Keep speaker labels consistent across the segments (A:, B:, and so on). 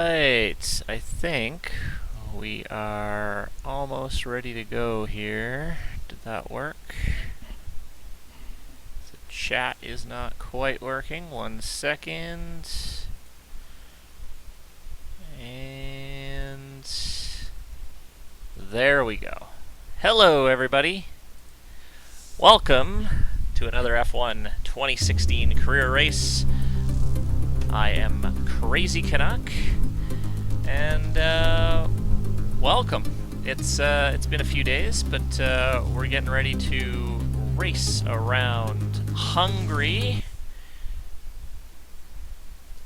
A: Right, I think we are almost ready to go here. Did that work? The chat is not quite working. 1 second. And there we go. Hello, everybody. Welcome to another F1 2016 career race. I am Crazy Canuck. And welcome. It's been a few days, but we're getting ready to race around Hungary.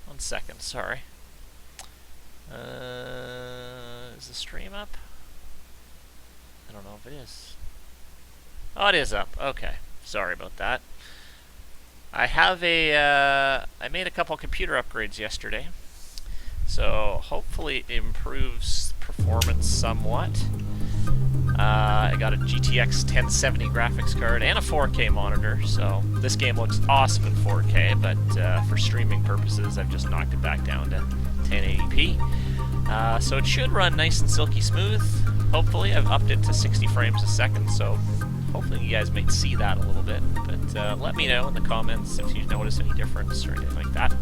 A: 1 second, sorry. Is the stream up? I don't know if it is. Oh, it is up. Okay, sorry about that. I made a couple computer upgrades yesterday. So hopefully it improves performance somewhat. I got a GTX 1070 graphics card and a 4K monitor, so this game looks awesome in 4K, but for streaming purposes I've just knocked it back down to 1080p. So it should run nice and silky smooth. Hopefully I've upped it to 60 frames a second, so hopefully you guys might see that a little bit. But let me know in the comments if you notice any difference or anything like that.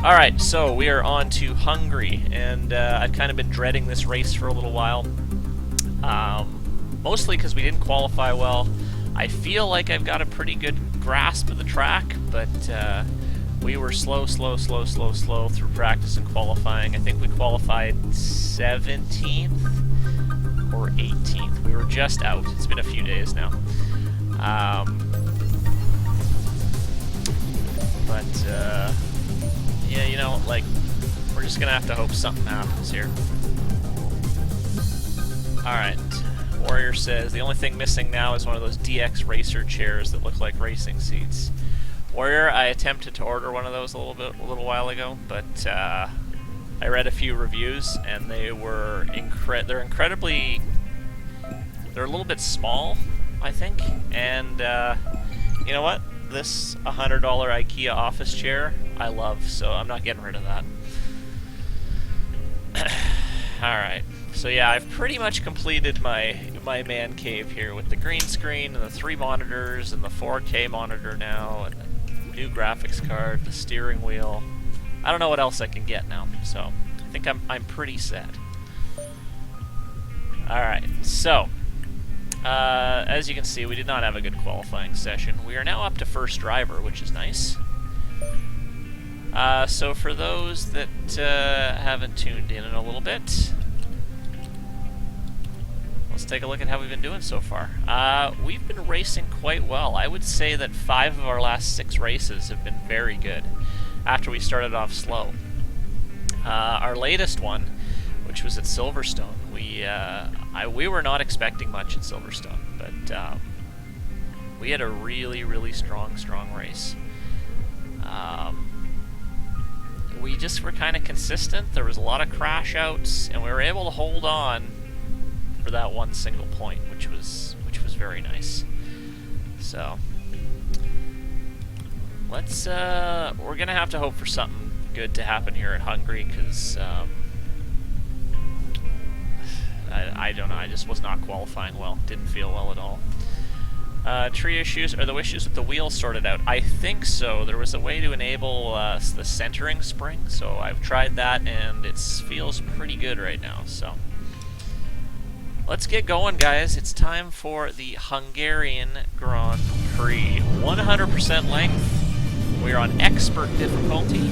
A: Alright, so we are on to Hungary, and I've kind of been dreading this race for a little while. Mostly because we didn't qualify well. I feel like I've got a pretty good grasp of the track, but we were slow through practice and qualifying. I think we qualified 17th or 18th. We were just out. It's been a few days now. Yeah, you know, like, we're just gonna have to hope something happens here. Alright, Warrior says, the only thing missing now is one of those DX racer chairs that look like racing seats. Warrior, I attempted to order one of those a little while ago, but I read a few reviews, and they're a little bit small, I think, and you know what? This $100 IKEA office chair I love, so I'm not getting rid of that. Alright, so yeah, I've pretty much completed my man cave here with the green screen and the 3 monitors and the 4K monitor now and the new graphics card, the steering wheel. I don't know what else I can get now, so I think I'm pretty set. Alright, so as you can see, we did not have a good qualifying session. We are now up to first driver, which is nice. So for those that haven't tuned in a little bit, let's take a look at how we've been doing so far. We've been racing quite well. I would say that 5 of our last 6 races have been very good after we started off slow. Our latest one, which was at Silverstone, we were not expecting much at Silverstone, but we had a really strong race. We just were kind of consistent. There was a lot of crash outs, and we were able to hold on for that one single point, which was very nice. So we're gonna have to hope for something good to happen here at Hungary, because I don't know, I just was not qualifying well. Didn't feel well at all. Tree issues, are the issues with the wheels sorted out? I think so. There was a way to enable the centering spring, so I've tried that, and it feels pretty good right now. So let's get going, guys. It's time for the Hungarian Grand Prix. 100% length. We're on expert difficulty.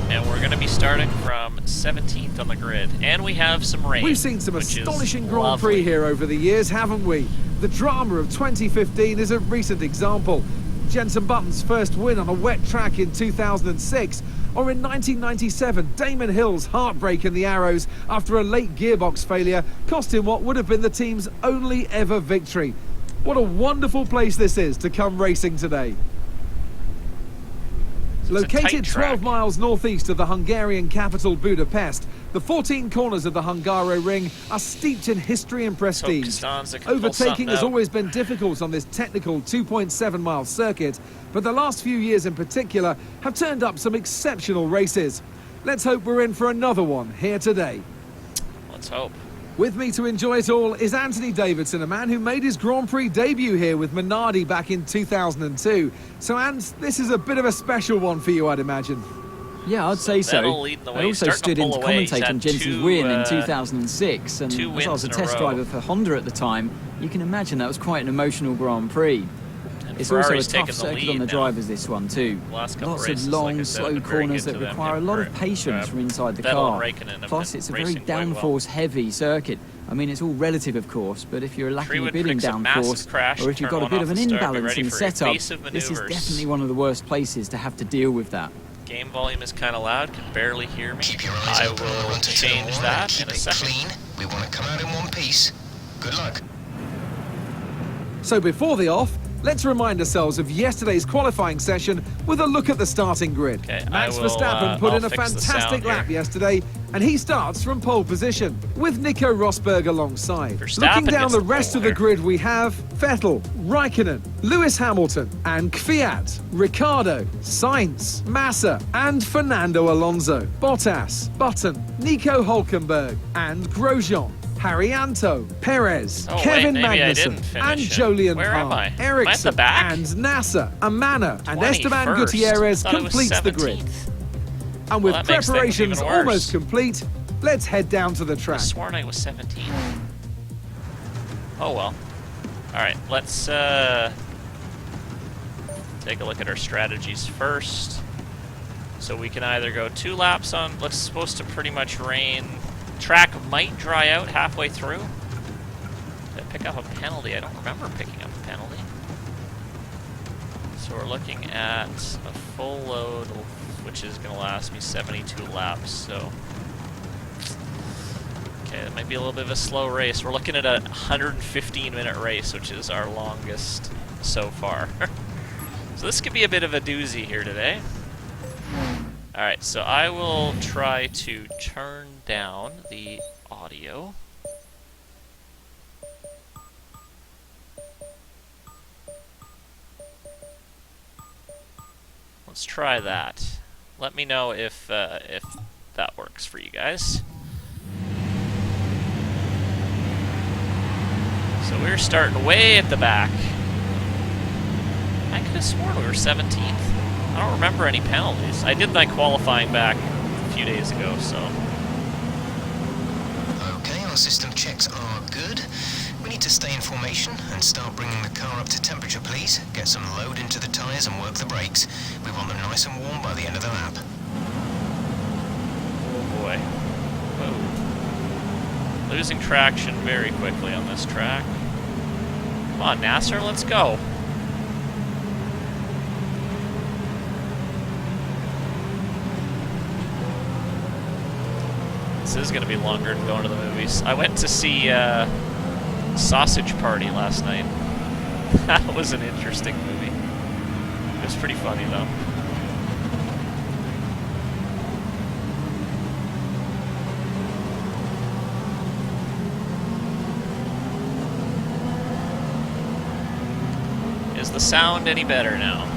A: And we're going to be starting from 17th on the grid. And we have some rain.
B: We've seen some astonishing Grand Prix here over the years, haven't we? The drama of 2015 is a recent example. Jenson Button's first win on a wet track in 2006. Or in 1997, Damon Hill's heartbreak in the Arrows after a late gearbox failure cost him what would have been the team's only ever victory. What a wonderful place this is to come racing today. Located 12 miles northeast of the Hungarian capital Budapest, the 14 corners of the Hungaro Ring are steeped in history and prestige. Overtaking has always been difficult on this technical 2.7-mile circuit, but the last few years in particular have turned up some exceptional races. Let's hope we're in for another one here today.
A: Let's hope.
B: With me to enjoy it all is Anthony Davidson, a man who made his Grand Prix debut here with Minardi back in 2002. So, Ant, this is a bit of a special one for you, I'd imagine.
C: Yeah, I'd say so. I also stood in to commentate on Jensen's win in 2006, and as I was a test driver for Honda at the time, you can imagine that was quite an emotional Grand Prix. It's also a tough circuit on the drivers, this one too. Lots of long, slow corners that require a lot of patience from inside the car. Plus, it's a very downforce-heavy circuit. I mean, it's all relative, of course, but if you're lacking a bit in downforce, or if you've got a bit of an imbalance in setup, this is definitely one of the worst places to have to deal with that.
A: Game volume is kind of loud, can barely hear me. I will change that in a second.
D: We want to come out in one piece. Good luck.
B: So before the off, let's remind ourselves of yesterday's qualifying session with a look at the starting grid.
A: Okay,
B: Max Verstappen put in a fantastic lap yesterday, and he starts from pole position, with Nico Rosberg alongside. Looking down the rest of the grid, we have Vettel, Raikkonen, Lewis Hamilton, and Kvyat, Ricciardo, Sainz, Massa, and Fernando Alonso, Bottas, Button, Nico Hülkenberg, and Grosjean, Haryanto, Perez, Kevin Magnussen, and Jolyon Palmer, Ericsson, and Nasser, Amana, and Esteban Gutierrez completes the grid. And with preparations almost complete, let's head down to the track.
A: I sworn I was 17. Oh well. Alright, let's take a look at our strategies first. So we can either go 2 laps on, it's supposed to pretty much rain. Track might dry out halfway through. Did I pick up a penalty? I don't remember picking up a penalty. So we're looking at a full load, which is going to last me 72 laps, so... Okay, that might be a little bit of a slow race. We're looking at a 115-minute race, which is our longest so far. So this could be a bit of a doozy here today. Alright, so I will try to turn down the audio. Let's try that. Let me know if that works for you guys. So we're starting way at the back. I could have sworn we were 17th. I don't remember any penalties. I did my qualifying back a few days ago, so...
D: Okay, our system checks are good. We need to stay in formation and start bringing the car up to temperature, please. Get some load into the tyres and work the brakes. We want them nice and warm by the end of the lap.
A: Oh boy. Whoa. Losing traction very quickly on this track. Come on, Nasser, let's go. This is going to be longer than going to the movies. I went to see Sausage Party last night. That was an interesting movie. It was pretty funny, though. Is the sound any better now?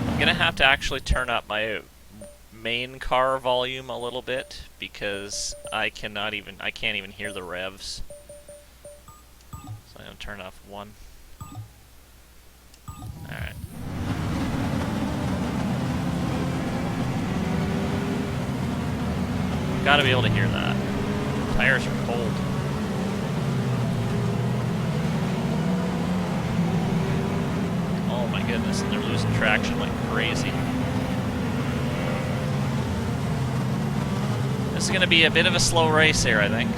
A: I'm gonna have to actually turn up my main car volume a little bit because I can't even hear the revs. So I'm gonna turn off 1. Alright. Gotta be able to hear that. Tires are cold. Oh my goodness, and they're losing traction like crazy. This is going to be a bit of a slow race here, I think.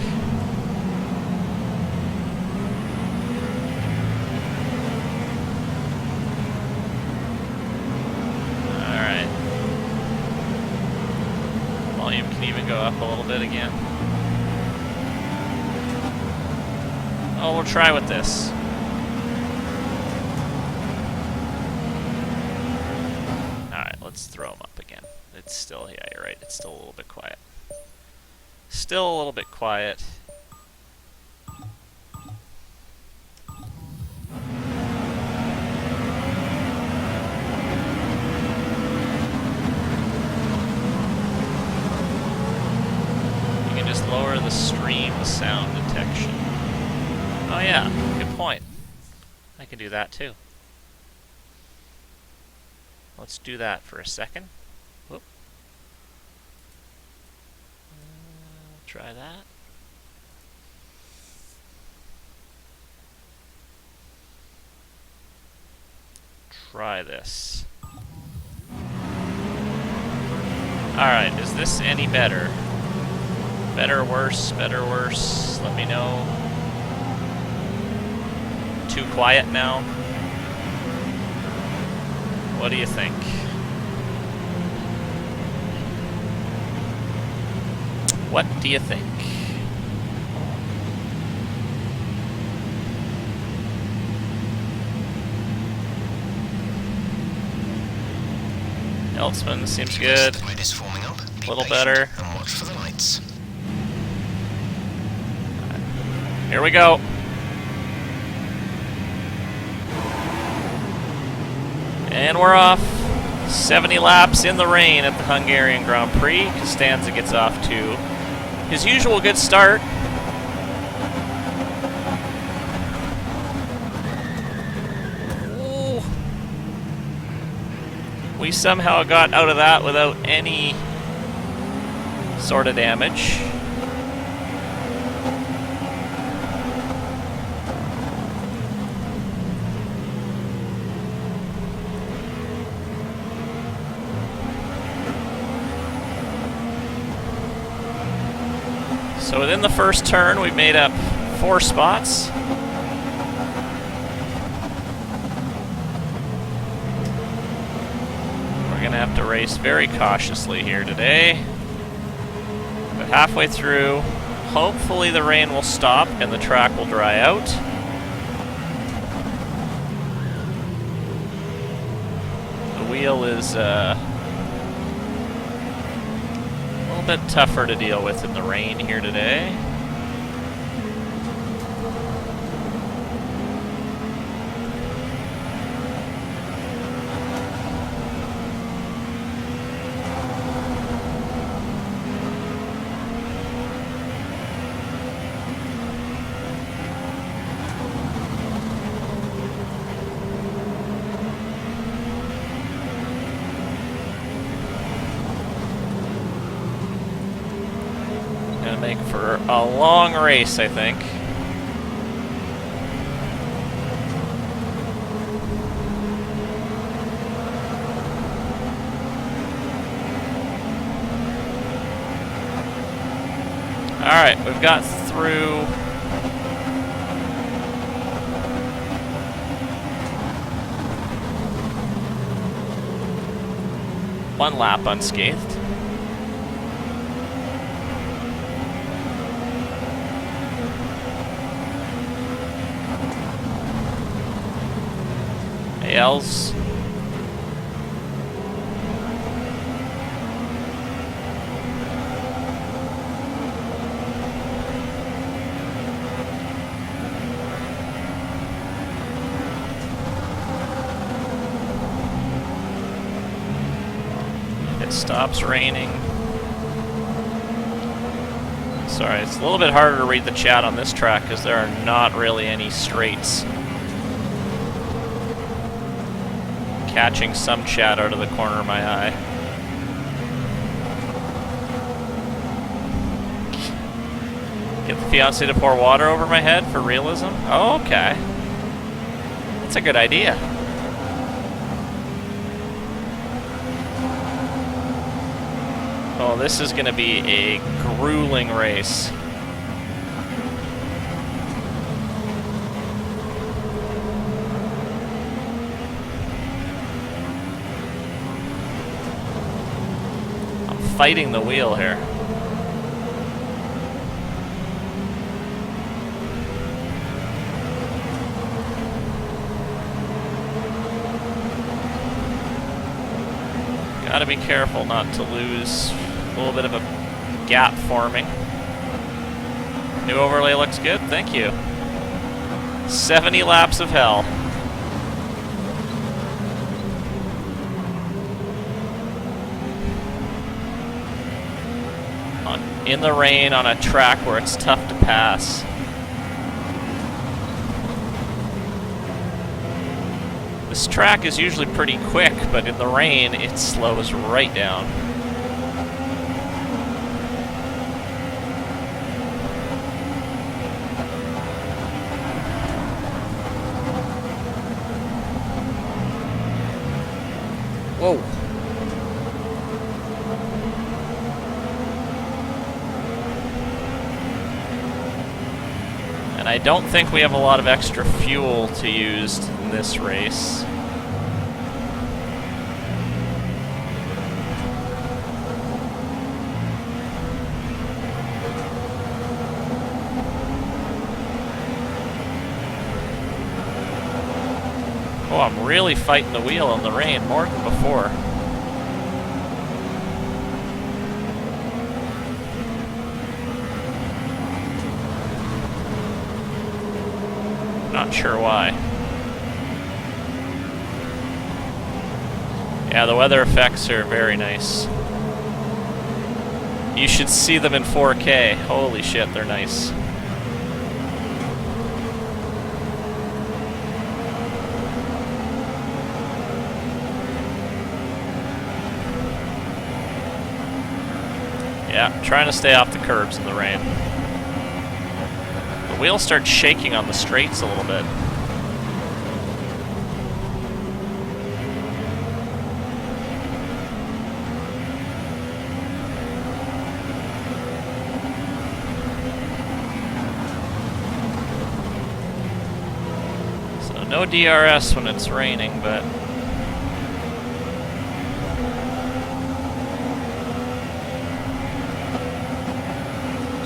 A: Alright. Volume can even go up a little bit again. Oh, we'll try with this. Let's throw them up again. It's still, yeah, you're right, it's still a little bit quiet. Still a little bit quiet. sound detection. Oh yeah, good point. I can do that too. Let's do that for a second. Whoop. Try that. Try this. Alright, is this any better? Better, worse, better, worse? Let me know. Too quiet now? What do you think? What do you think? Eltzman seems good. A little better.
D: And watch for the lights.
A: Here we go. And we're off. 70 laps in the rain at the Hungarian Grand Prix. Costanza gets off to his usual good start. Ooh. We somehow got out of that without any sort of damage. So within the first turn, we've made up 4 spots. We're gonna have to race very cautiously here today. But halfway through, hopefully the rain will stop and the track will dry out. The wheel is a bit tougher to deal with in the rain here today. Make for a long race, I think. All right, we've got through one lap unscathed. ALs. It stops raining. Sorry, it's a little bit harder to read the chat on this track because there are not really any straights. Catching some chat out of the corner of my eye. Get the fiancé to pour water over my head for realism? Oh, okay. That's a good idea. Oh, this is going to be a grueling race. Fighting the wheel here. Gotta be careful not to lose a little bit of a gap forming. New overlay looks good, thank you. 70 laps of hell. in the rain on a track where it's tough to pass. This track is usually pretty quick, but in the rain, it slows right down. Whoa. And I don't think we have a lot of extra fuel to use in this race. Oh, I'm really fighting the wheel in the rain more than before. Not sure why. Yeah, the weather effects are very nice. You should see them in 4K. Holy shit, they're nice. Yeah, trying to stay off the curbs in the rain. The wheel starts shaking on the straights a little bit. So no DRS when it's raining, but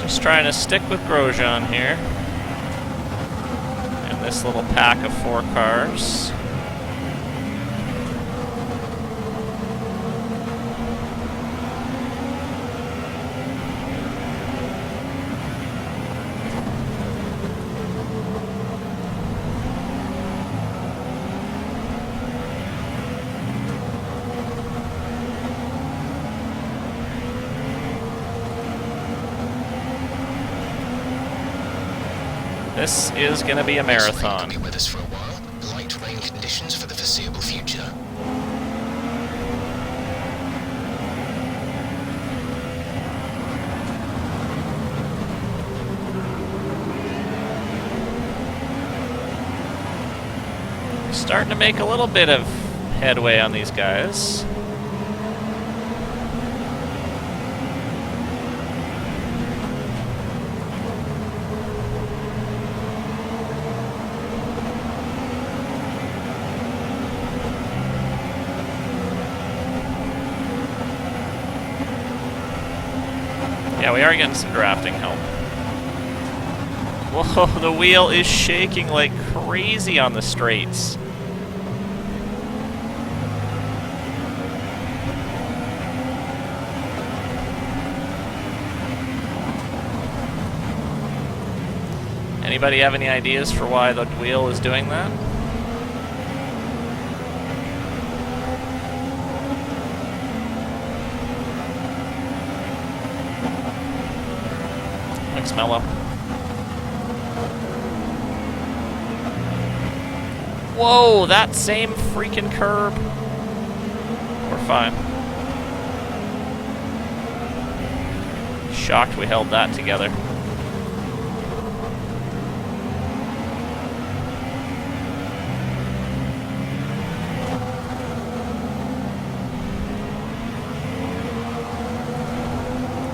A: just trying to stick with Grosjean here. And this little pack of 4 cars. This is going to be a marathon.
D: Be with us for a while. Light rain conditions for the foreseeable future.
A: Starting to make a little bit of headway on these guys. Yeah, we are getting some drafting help. Whoa, the wheel is shaking like crazy on the straights. Anybody have any ideas for why the wheel is doing that? Thanks, Mello. Whoa, that same freaking curb. We're fine. Shocked we held that together.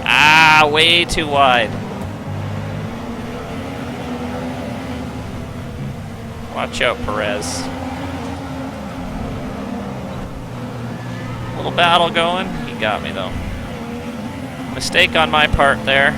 A: Ah, way too wide. Watch out, Perez. Little battle going. He got me, though. Mistake on my part there.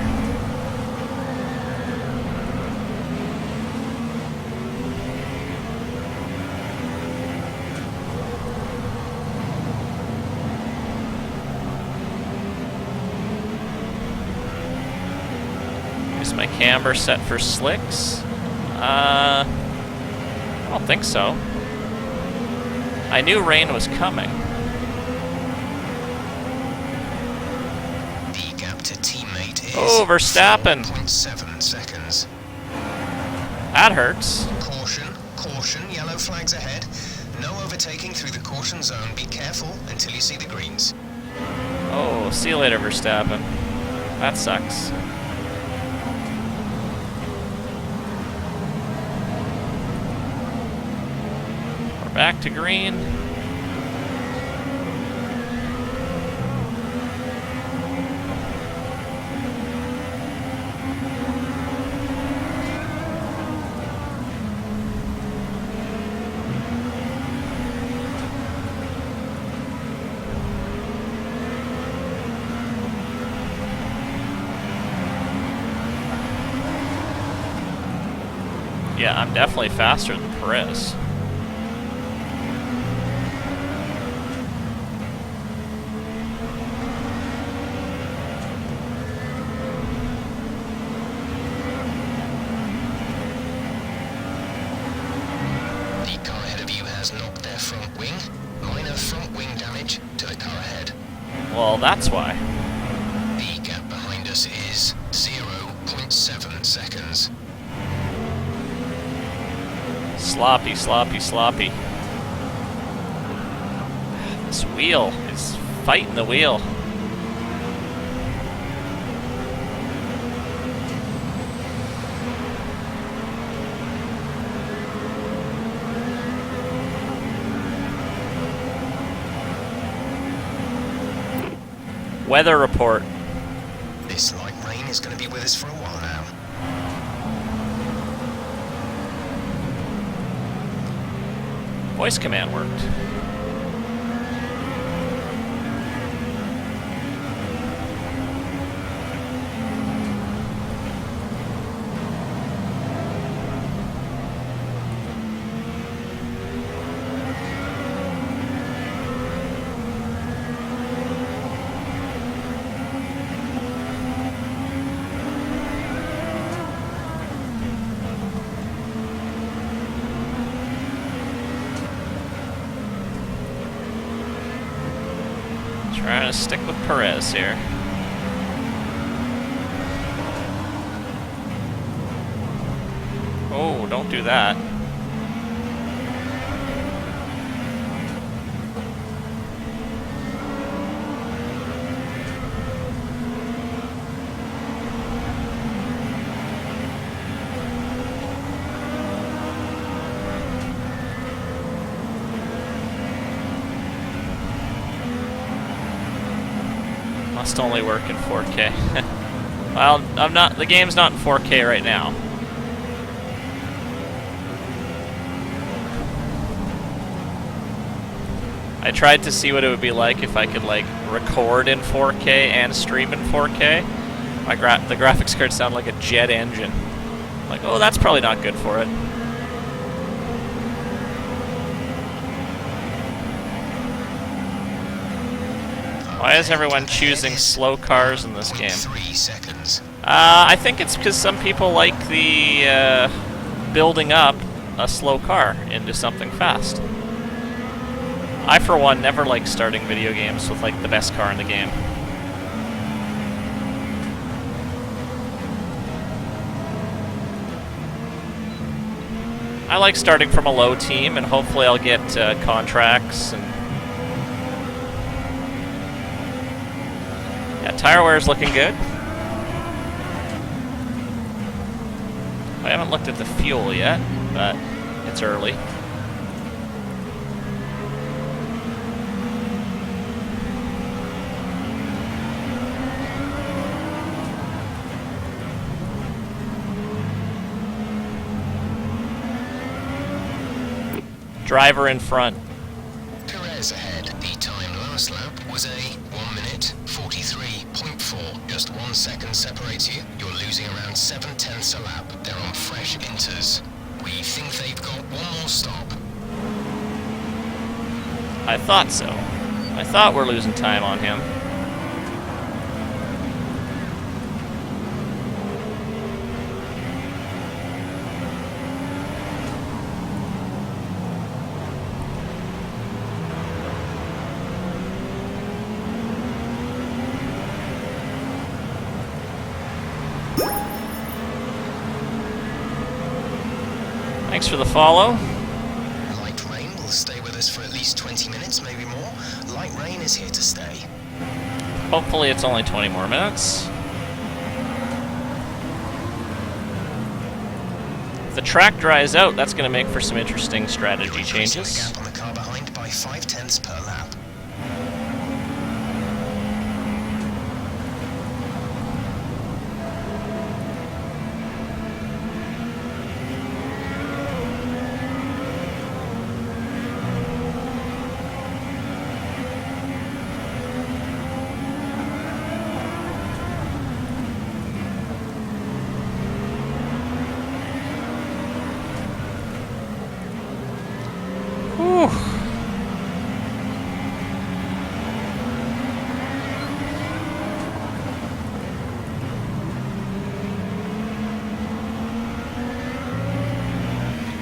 A: Is my camber set for slicks? I don't think so. I knew rain was coming.
D: The gap to teammate
A: Oh, Verstappen.
D: 0.7 seconds.
A: That hurts.
D: Caution, caution, yellow flags ahead. No overtaking through the caution zone. Be careful until you see the greens.
A: Oh, see you later, Verstappen. That sucks. We're back to green. Yeah, I'm definitely faster than Prix.
D: The car ahead of you has knocked their front wing. Minor front wing damage to the car ahead.
A: Well, that's why.
D: The gap behind us is 0.7 seconds.
A: Sloppy, sloppy, sloppy. This wheel is fighting the wheel. Weather report.
D: This light rain is going to be with us for a while now.
A: Voice command worked. Trying to stick with Perez here. Oh, don't do that. Must only work in 4K. Well, the game's not in 4K right now. I tried to see what it would be like if I could like record in 4K and stream in 4K. The graphics card sounded like a jet engine. Like, oh, that's probably not good for it. Why is everyone choosing slow cars in this game?
D: 3 seconds.
A: I think it's because some people like the building up a slow car into something fast. I, for one, never like starting video games with like the best car in the game. I like starting from a low team, and hopefully I'll get contracts and. Yeah, tire wear is looking good. I haven't looked at the fuel yet, but it's early. Driver in front.
D: Perez ahead. The time last lap was a 1 minute 43.4. Just 1 second separates you. You're losing around 7/10 a lap. They're on fresh inters. We think they've got one more stop.
A: I thought so. I thought we're losing time on him. Thanks for the follow.
D: Light rain will stay with us for at least 20 minutes, maybe more. Light rain is here to stay.
A: Hopefully it's only 20 more minutes. If the track dries out, that's going to make for some interesting strategy changes.
D: The gap on the car behind by 0.5 per lap.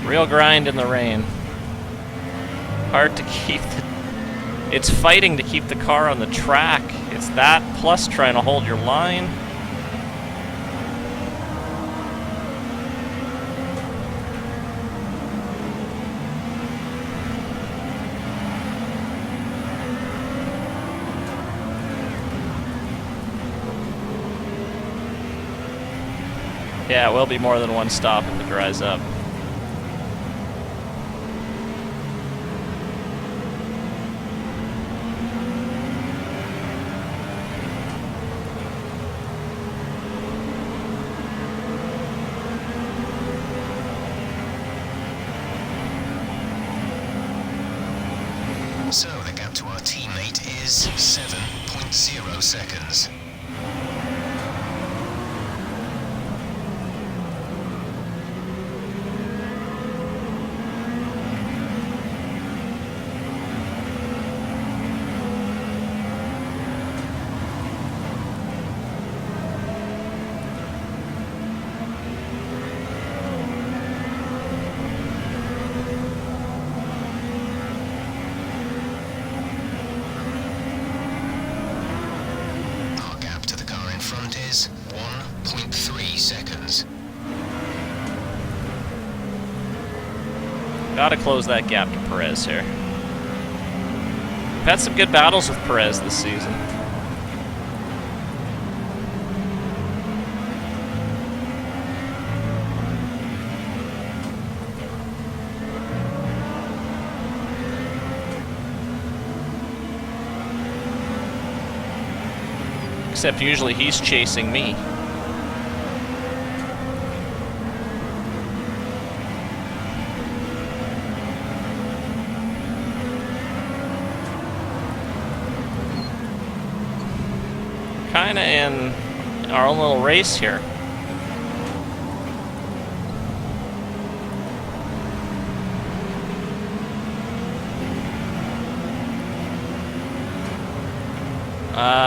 A: Real grind in the rain. Hard to keep it's fighting to keep the car on the track. It's that plus trying to hold your line. Yeah, it will be more than one stop if it dries up.
D: So the gap to our teammate is 7.0 seconds. Is 1.3 seconds.
A: Gotta close that gap to Perez here. We've had some good battles with Perez this season. Except usually he's chasing me. Kinda in our own little race here.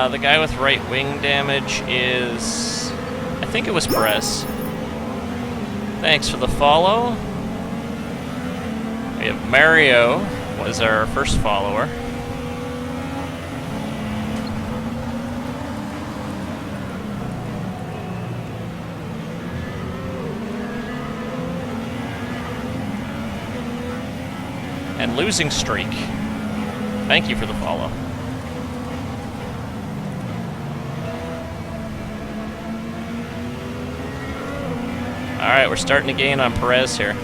A: The guy with right wing damage is... I think it was Press. Thanks for the follow. We have Mario, was our first follower. And losing streak. Thank you for the follow. Alright, we're starting to gain on Perez here.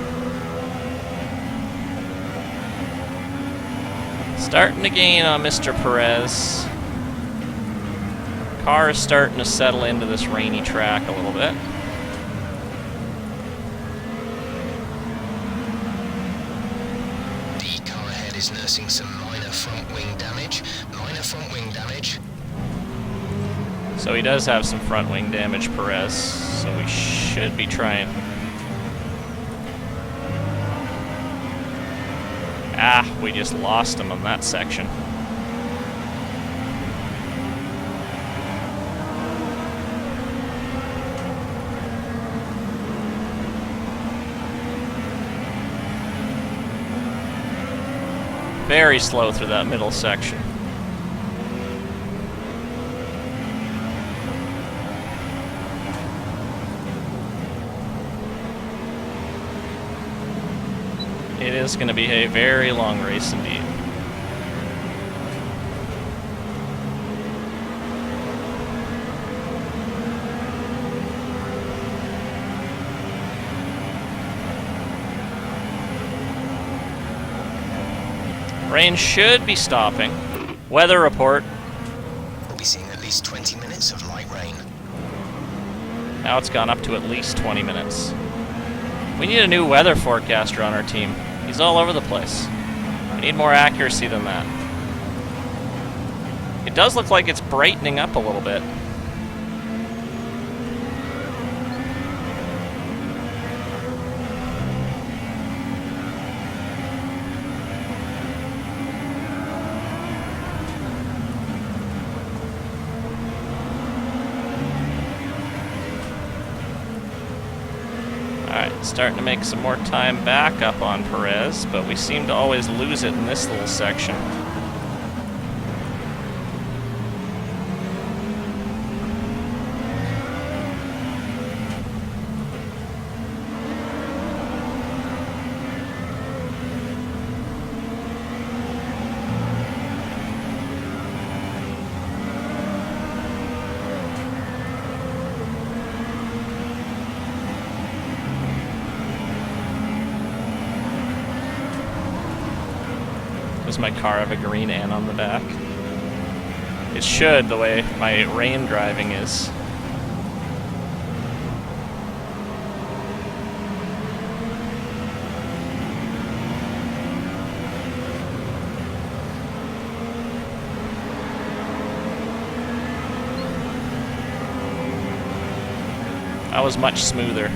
A: Starting to gain on Mr. Perez. Car is starting to settle into this rainy track a little bit.
D: The car ahead is nursing some minor front wing damage. Minor front wing damage.
A: So he does have some front wing damage, Perez. So we should be trying. Ah, we just lost him on that section. Very slow through that middle section. It is going to be a very long race indeed. Rain should be stopping. Weather report.
D: We'll be seeing at least 20 minutes of light rain.
A: Now it's gone up to at least 20 minutes. We need a new weather forecaster on our team. He's all over the place. We need more accuracy than that. It does look like it's brightening up a little bit. Starting to make some more time back up on Perez, but we seem to always lose it in this little section. Does my car have a green N on the back? It should, the way my rain driving is. That was much smoother.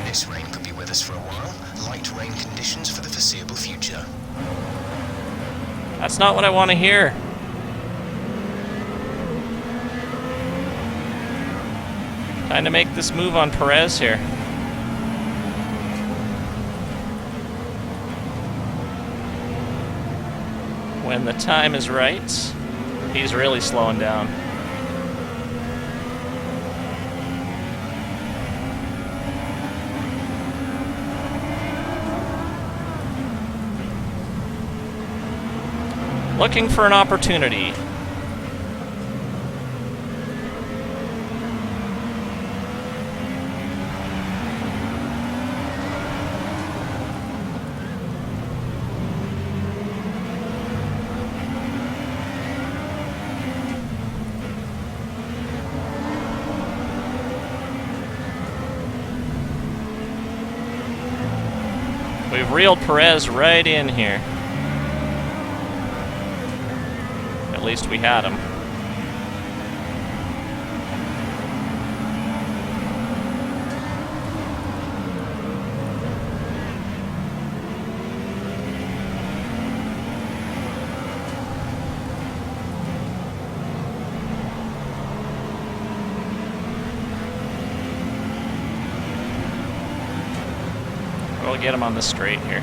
D: This rain could be with us for a while. Light rain conditions for the foreseeable future.
A: That's not what I want to hear. Time to make this move on Perez here. When the time is right, he's really slowing down. Looking for an opportunity. We've reeled Perez right in here. At least we had him. We'll get him on the straight here.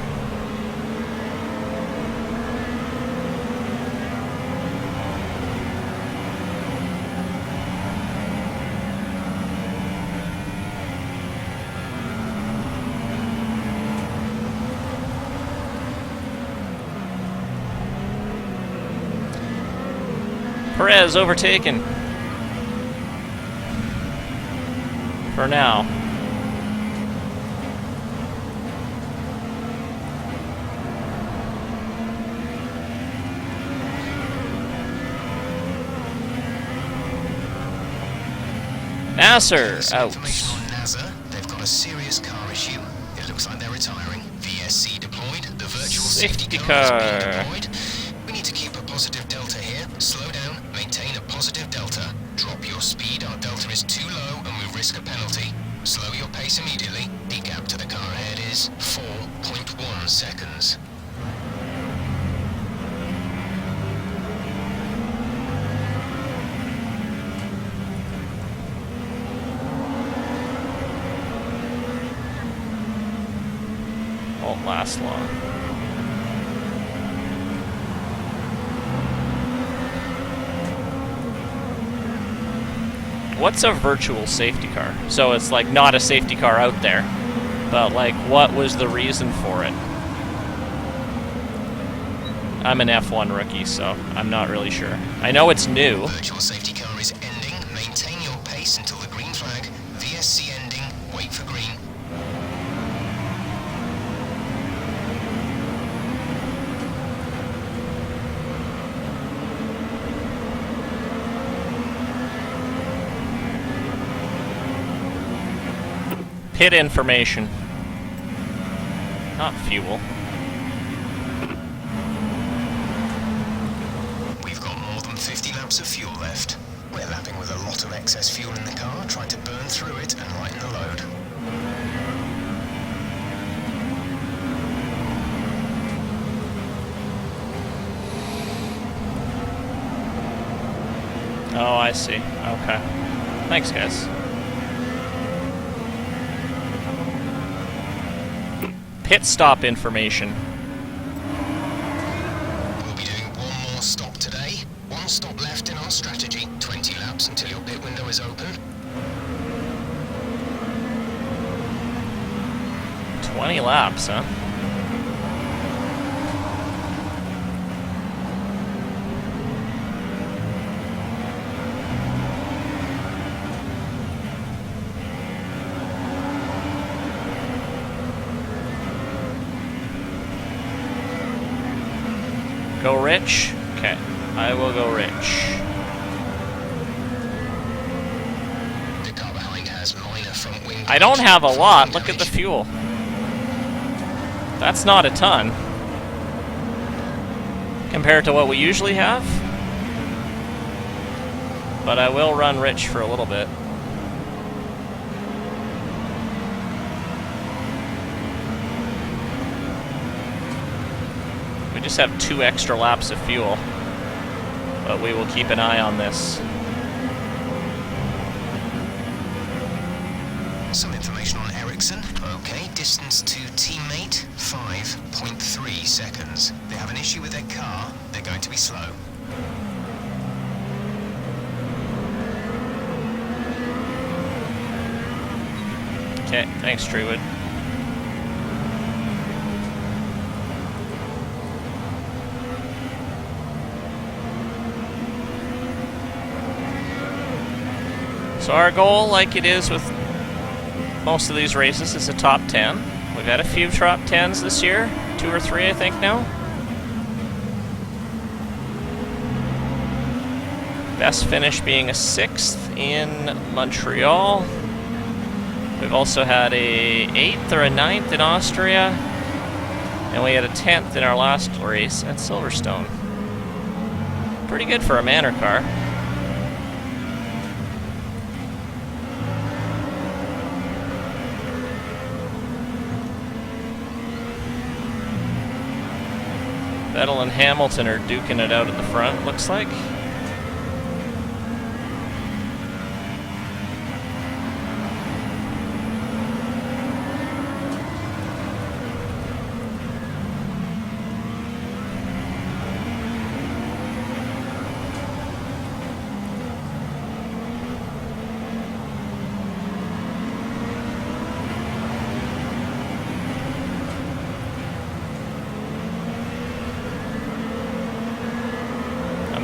A: Perez overtaken. For now. Nasser out.
D: They've got a serious car issue. It looks like they're retiring. VSC deployed. The virtual
A: Safety
D: car
A: car.
D: is being deployed. We need to keep a positive delta here. Slow down. Maintain a positive delta. Drop your speed. Our delta is too low and we risk a penalty. Slow your pace immediately. The gap to the car ahead is 4.1 seconds.
A: Won't last long. What's a virtual safety car? So it's like not a safety car out there. But, like, what was the reason for it? I'm an F1 rookie, so I'm not really sure. I know it's new.
D: Virtual safety car is ending. Maintain your pace until the green flag. VSC ending. Wait for green.
A: Pit information. Not fuel.
D: We've got more than 50 laps of fuel left. We're lapping with a lot of excess fuel in the car, trying to burn through it and lighten the load.
A: Oh, I see. Okay. Thanks, guys. Pit stop information.
D: We'll be doing one more stop today. One stop left in our strategy. 20 laps until your pit window is open.
A: 20 laps, huh? Go rich? Okay, I will go rich.
D: The car behind has minor front wing.
A: I don't have a lot. Look at the fuel. That's not a ton. Compared to what we usually have. But I will run rich for a little bit. We just have 2 extra laps of fuel, but we will keep an eye on this.
D: Some information on Ericsson. Okay, distance to teammate, 5.3 seconds. They have an issue with their car. They're going to be slow.
A: Okay, thanks, Treewood. So our goal, like it is with most of these races, is a top 10. We've had a few top 10s this year, 2 or 3 I think now. Best finish being a 6th in Montreal. We've also had a 8th or a 9th in Austria, and we had a 10th in our last race at Silverstone. Pretty good for a Manor car. Vettel and Hamilton are duking it out at the front, looks like.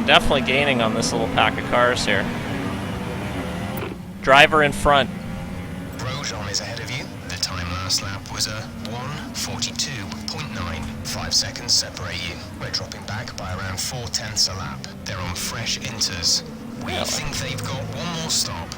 A: Definitely gaining on this little pack of cars here. Driver in front.
D: Grosjean is ahead of you. The time last lap was a 1:42.9. 5 seconds separate you. We're dropping back by around 4/10 a lap. They're on fresh inters. We think they've got one more stop.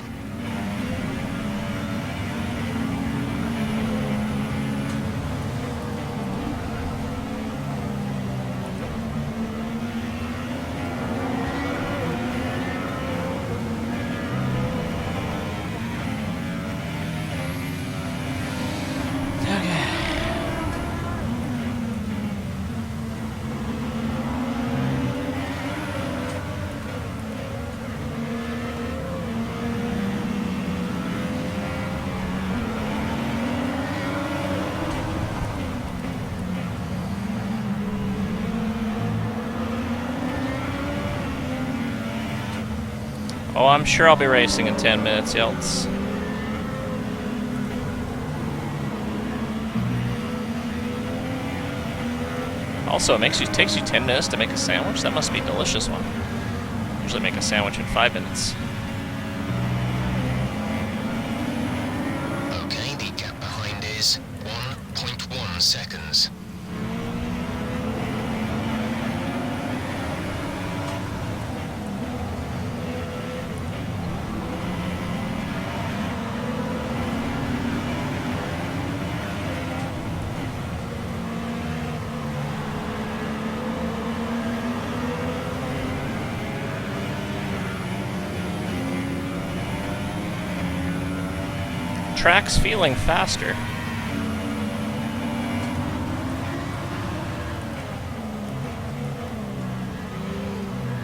A: Oh, I'm sure I'll be racing in 10 minutes, Yelts. Also, it takes you 10 minutes to make a sandwich? That must be a delicious one. Usually make a sandwich in 5 minutes.
D: Okay, the gap behind is 1.1 seconds.
A: Track's feeling faster.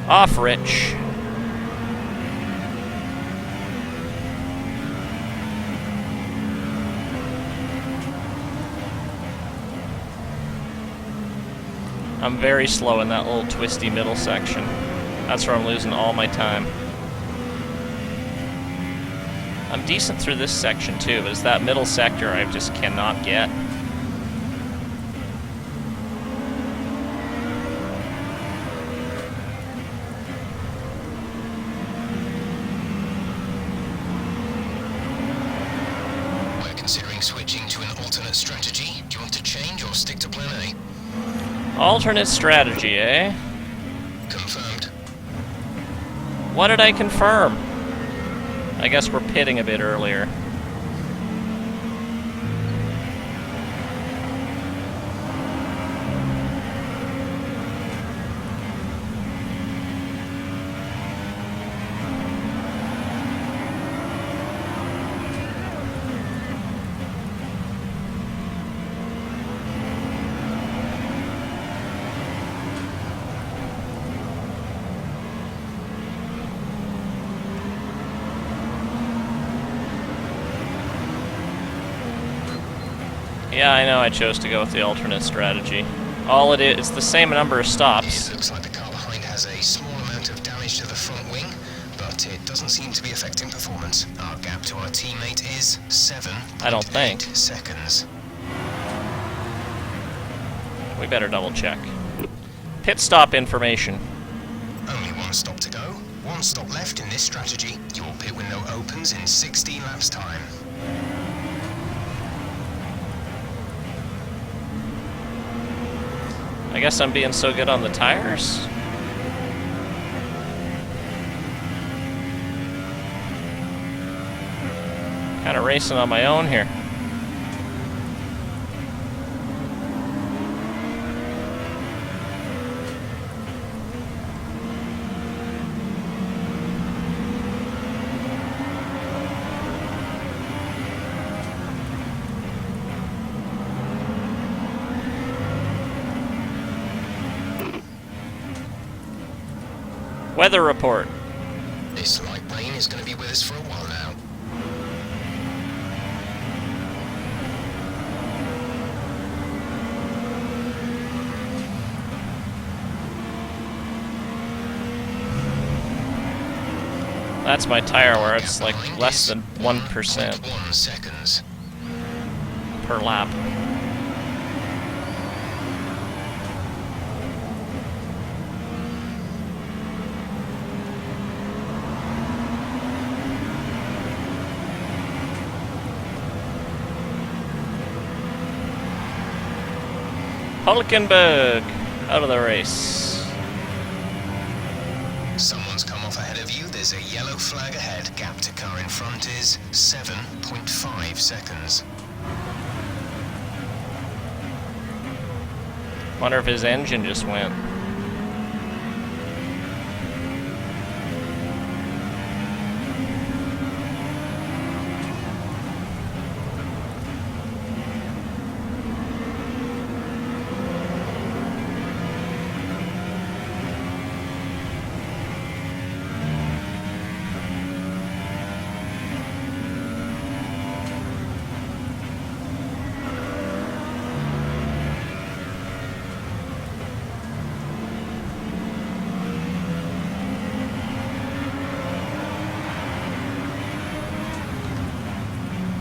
A: Off, Rich. I'm very slow in that little twisty middle section. That's where I'm losing all my time. I'm decent through this section too, but it's that middle sector I just cannot get.
D: We're considering switching to an alternate strategy. Do you want to change or stick to plan A?
A: Alternate strategy, eh?
D: Confirmed.
A: What did I confirm? I guess we're pitting a bit earlier. Yeah, I know I chose to go with the alternate strategy. All it is, it's the same number of stops.
D: It looks like the car behind has a small amount of damage to the front wing, but it doesn't seem to be affecting performance. Our gap to our teammate is 7.8 seconds.
A: We better double check. Pit stop information.
D: Only one stop to go. One stop left in this strategy. Your pit window opens in 16 laps time.
A: I guess I'm being so good on the tires. Kind of racing on my own here. Weather report.
D: This light rain is going to be with us for a while now.
A: That's my tire where it's like less than 1%
D: 1 seconds
A: per lap. Hulkenberg out of the race.
D: Someone's come off ahead of you. There's a yellow flag ahead. Gap to car in front is 7.5 seconds.
A: Wonder if his engine just went.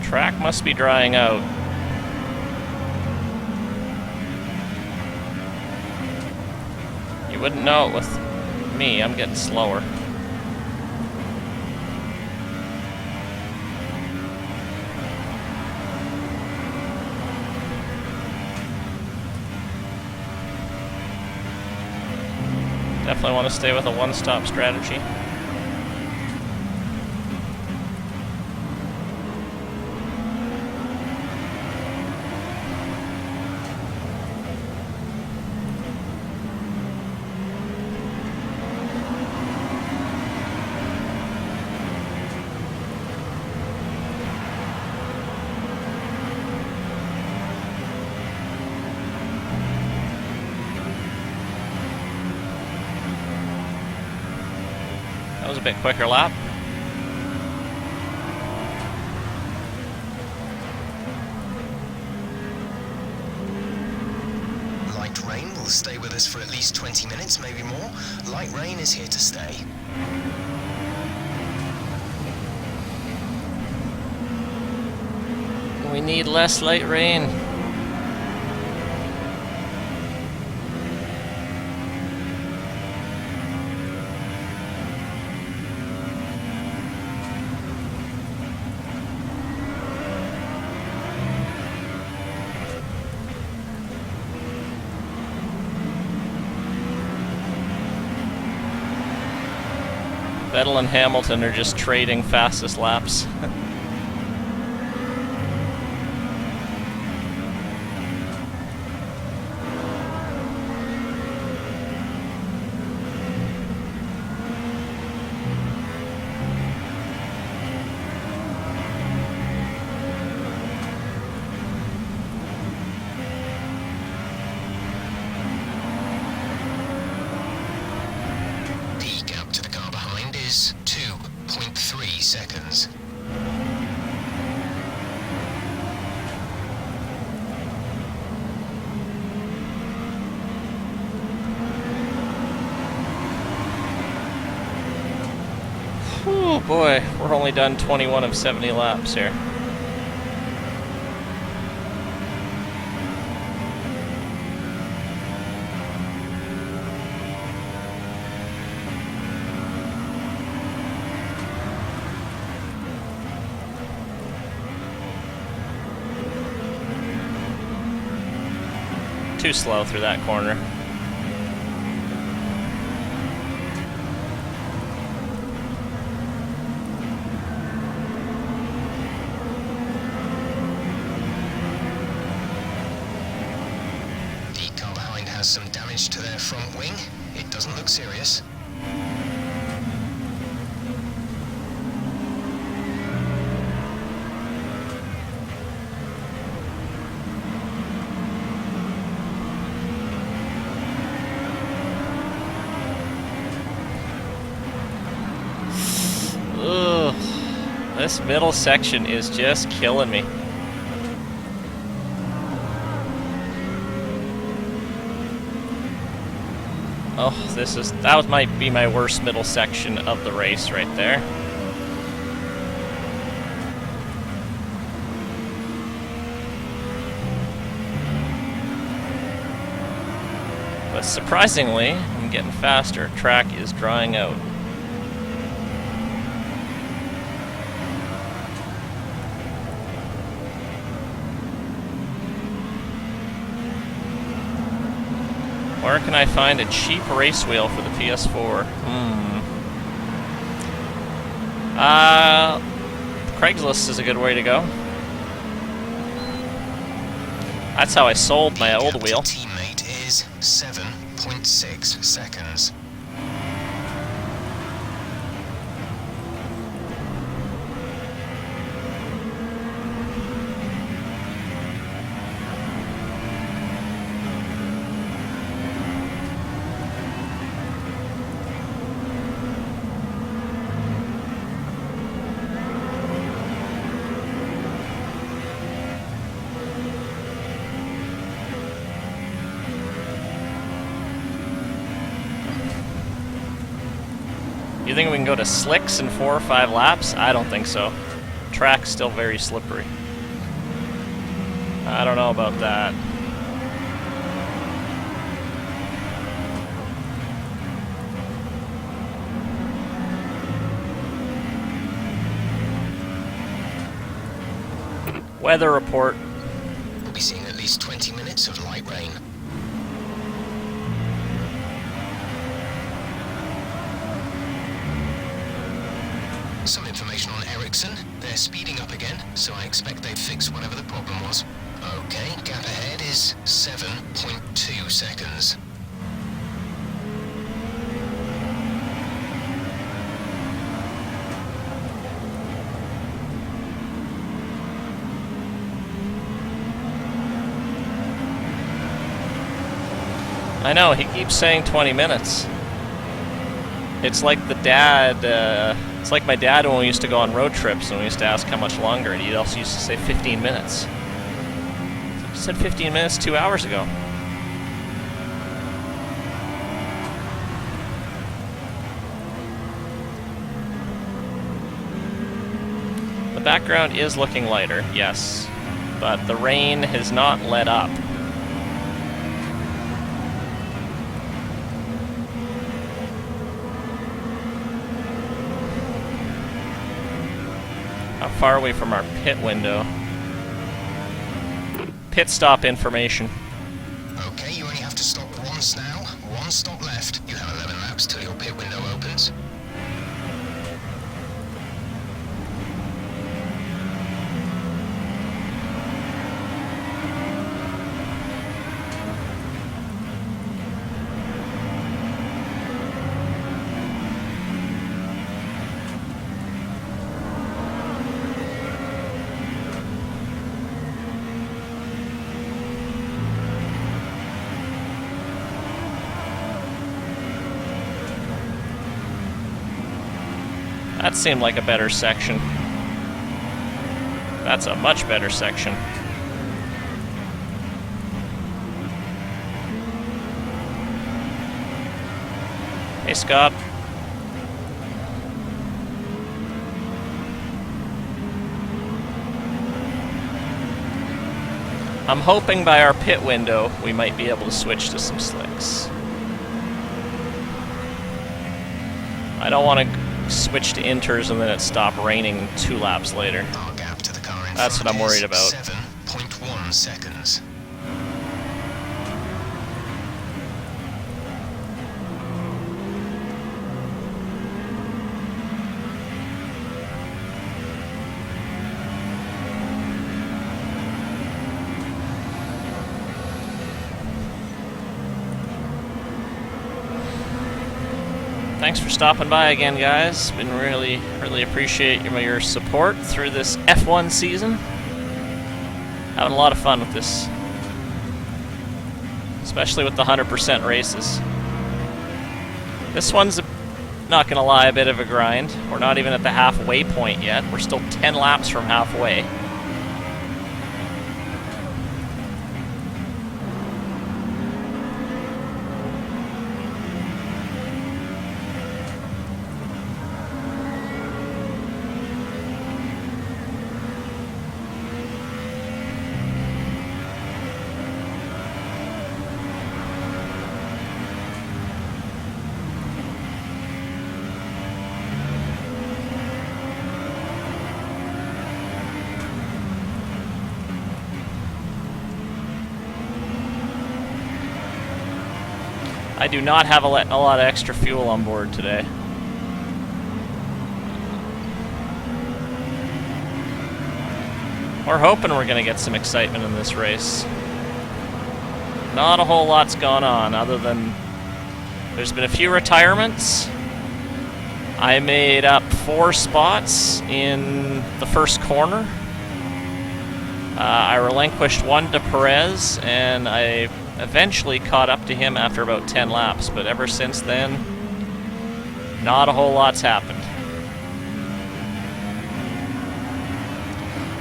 A: Track must be drying out. wouldn't know it with me. I'm getting slower. Definitely want to stay with a one-stop strategy. That was a bit quicker lap.
D: Light rain will stay with us for at least 20 minutes, maybe more. Light rain is here to stay.
A: We need less light rain. Vettel and Hamilton are just trading fastest laps.
D: The gap to the car behind is 2.3 seconds.
A: Oh boy, we're only done 21 of 70 laps here. Too slow through that corner.
D: The car behind has some damage to their front wing. It doesn't look serious.
A: Ugh. This middle section is just killing me. Oh, that might be my worst middle section of the race right there. But surprisingly, I'm getting faster. Track is drying out. Where can I find a cheap race wheel for the PS4? Craigslist is a good way to go. That's how I sold my old wheel.
D: Teammate is 7.6 seconds.
A: You think we can go to slicks in 4 or 5 laps? I don't think so. Track's still very slippery. I don't know about that. Weather report.
D: We'll be seeing at least 20 minutes of light rain. Some information on Ericsson. They're speeding up again, so I expect they've fixed whatever the problem was. Okay, gap ahead is 7.2 seconds.
A: I know, he keeps saying 20 minutes. It's like the dad, it's like my dad when we used to go on road trips and we used to ask how much longer, and he also used to say 15 minutes. He said 15 minutes 2 hours ago. The background is looking lighter, yes, but the rain has not let up. How far away from our pit window? Pit stop information.
D: Okay, you only have to stop once now. One stop left. You have 11 laps till your pit window opens.
A: That seemed like a better section. That's a much better section. Hey, Scott. I'm hoping by our pit window we might be able to switch to some slicks. I don't want to switch to inters and then it stop raining 2 laps later.
D: Our gap to the car in
A: That's what
D: front
A: I'm worried
D: is
A: about.
D: 7.1 seconds.
A: Thanks for stopping by again, guys. Been really appreciate your support through this F1 season. Having a lot of fun with this, especially with the 100% races. This one's, not gonna lie, a bit of a grind. We're not even at the halfway point yet. We're still 10 laps from halfway. I do not have a lot of extra fuel on board today. We're hoping we're going to get some excitement in this race. Not a whole lot's gone on other than there's been a few retirements. I made up 4 spots in the first corner. I relinquished 1 to Perez, and I eventually caught up to him after about 10 laps, but ever since then, not a whole lot's happened.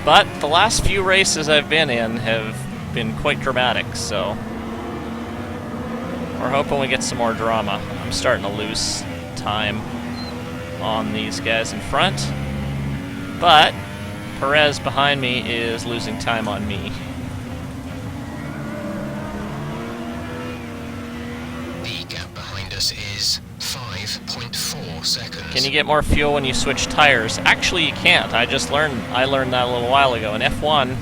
A: But the last few races I've been in have been quite dramatic, so we're hoping we get some more drama. I'm starting to lose time on these guys in front, but Perez behind me is losing time on me.
D: The gap behind us is 5.4 seconds.
A: Can you get more fuel when you switch tires? Actually, you can't. I learned that a little while ago. In F1,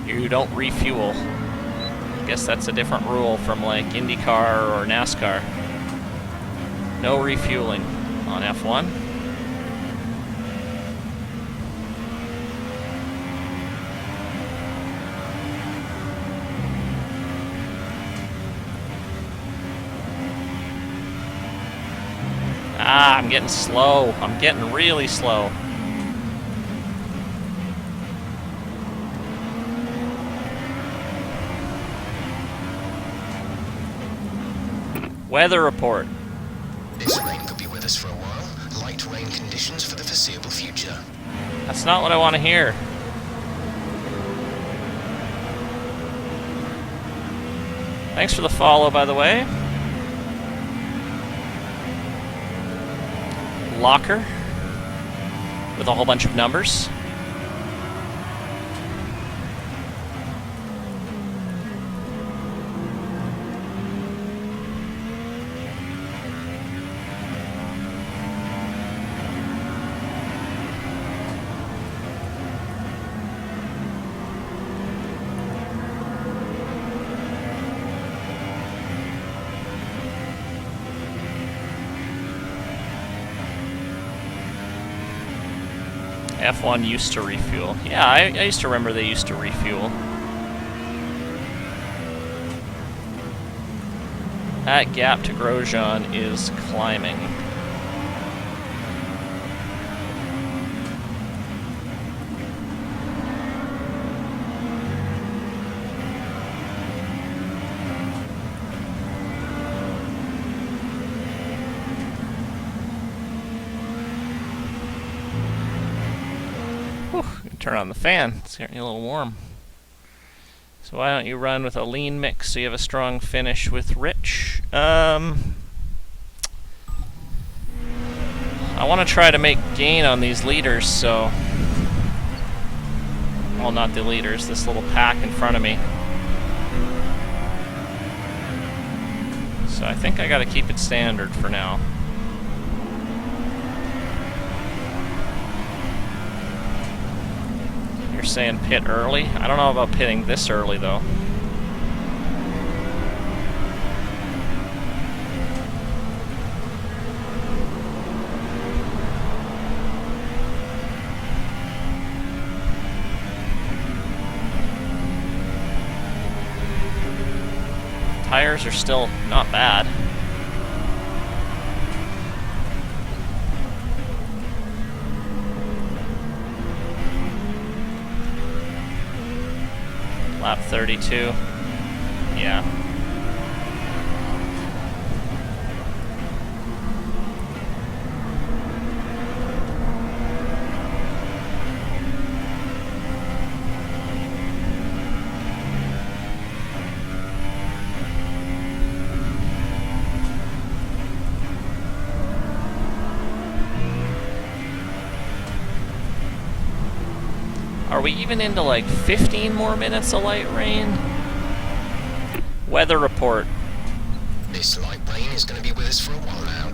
A: You don't refuel. I guess that's a different rule from like IndyCar or NASCAR. No refueling on F1. Ah, I'm getting slow. I'm getting really slow. Weather report.
D: This rain could be with us for a while. Light rain conditions for the foreseeable future.
A: That's not what I want to hear. Thanks for the follow, by the way. Locker with a whole bunch of numbers. F1 used to refuel. Yeah, I used to remember they used to refuel. That gap to Grosjean is climbing. Turn on the fan. It's getting a little warm. So why don't you run with a lean mix so you have a strong finish with Rich? I want to try to make gain on these leaders, so... Well, not the leaders, this little pack in front of me. So I think I gotta keep it standard for now. You're saying pit early? I don't know about pitting this early, though. Tires are still not bad. Lap 32. Yeah. Are we even into like 15 more minutes of light rain? Weather report.
D: This light rain is going to be with us for a while now.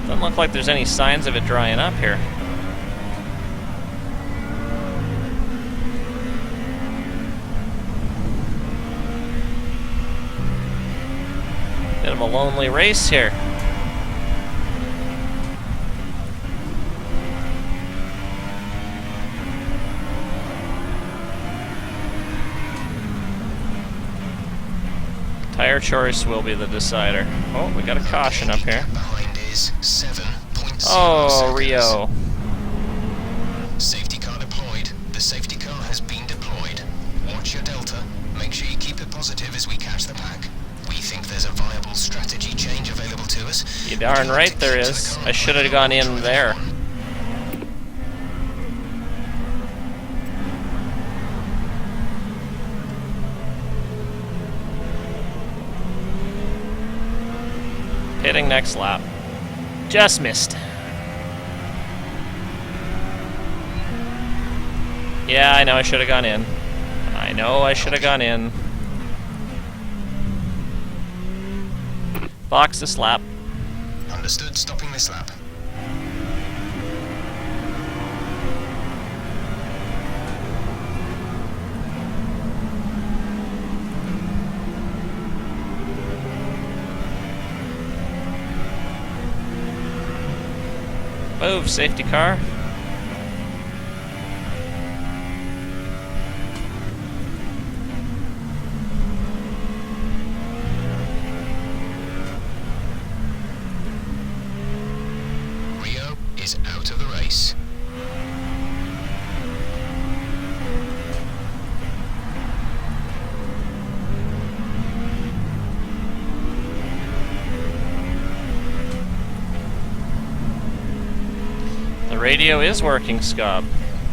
A: Doesn't look like there's any signs of it drying up here. Bit of a lonely race here. Tire choice will be the decider. Oh, we got a caution up here.
D: Behind is 7.0
A: Oh, Rio.
D: Safety car deployed. The safety car has been deployed. Watch your delta. Make sure you keep it positive as we catch the pack. We think there's a viable strategy change available to us.
A: You darn right there is. I should have gone in there. Hitting next lap. Just missed. Yeah, I know I should have gone in. I know I should have gone in. Box this lap.
D: Understood. Stopping this lap.
A: move, safety car.
D: Rio is out of the race.
A: The radio is working, Scob.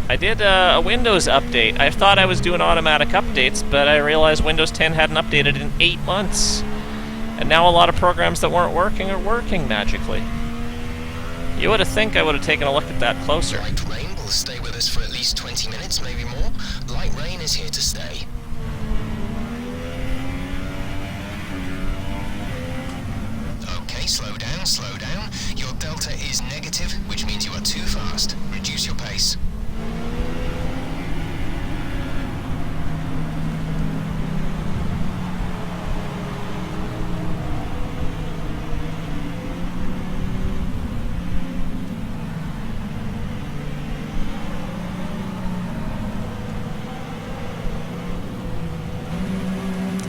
A: I did a Windows update. I thought I was doing automatic updates, but I realized Windows 10 hadn't updated in 8 months. And now a lot of programs that weren't working are working magically. You would have think I would have taken a look at that closer.
D: Light rain will stay with us for at least 20 minutes, maybe more. Light rain is here to stay. Okay, slow down, slow down. Your delta is negative, which means you are too fast. Reduce your pace.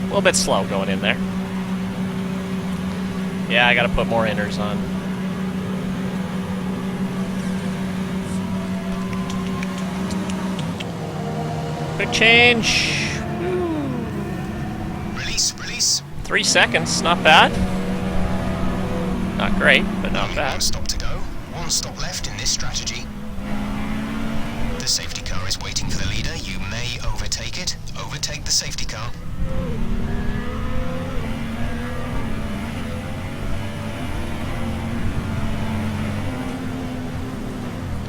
A: A little bit slow going in there. Yeah, I gotta put more inners on. Quick change.
D: Release, release.
A: 3 seconds, not bad. Not great, but not
D: Only
A: bad.
D: one stop to go. One stop left in this strategy. The safety car is waiting for the leader. You may overtake it. Overtake the safety car.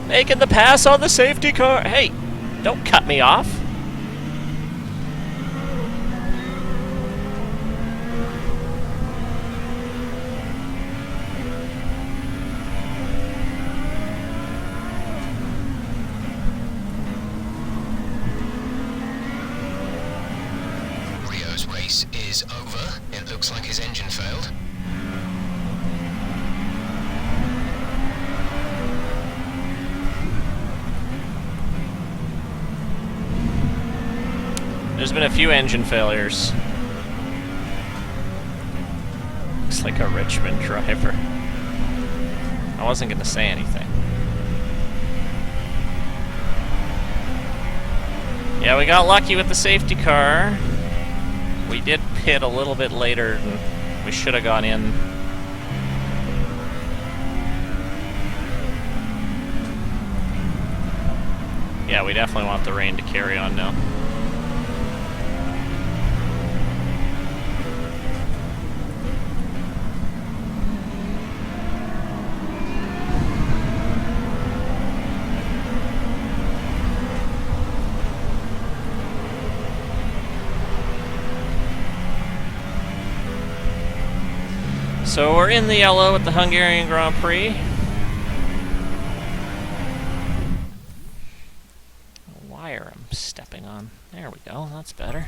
A: Making the pass on the safety car. Hey, don't cut me off.
D: Rio's race is over. It looks like his engine failed.
A: There's been a few engine failures. Looks like a Richmond driver. I wasn't gonna say anything. Yeah, we got lucky with the safety car. We did pit a little bit later than we should have gone in. Yeah, we definitely want the rain to carry on now. So we're in the yellow at the Hungarian Grand Prix. Wire I'm stepping on. There we go, that's better.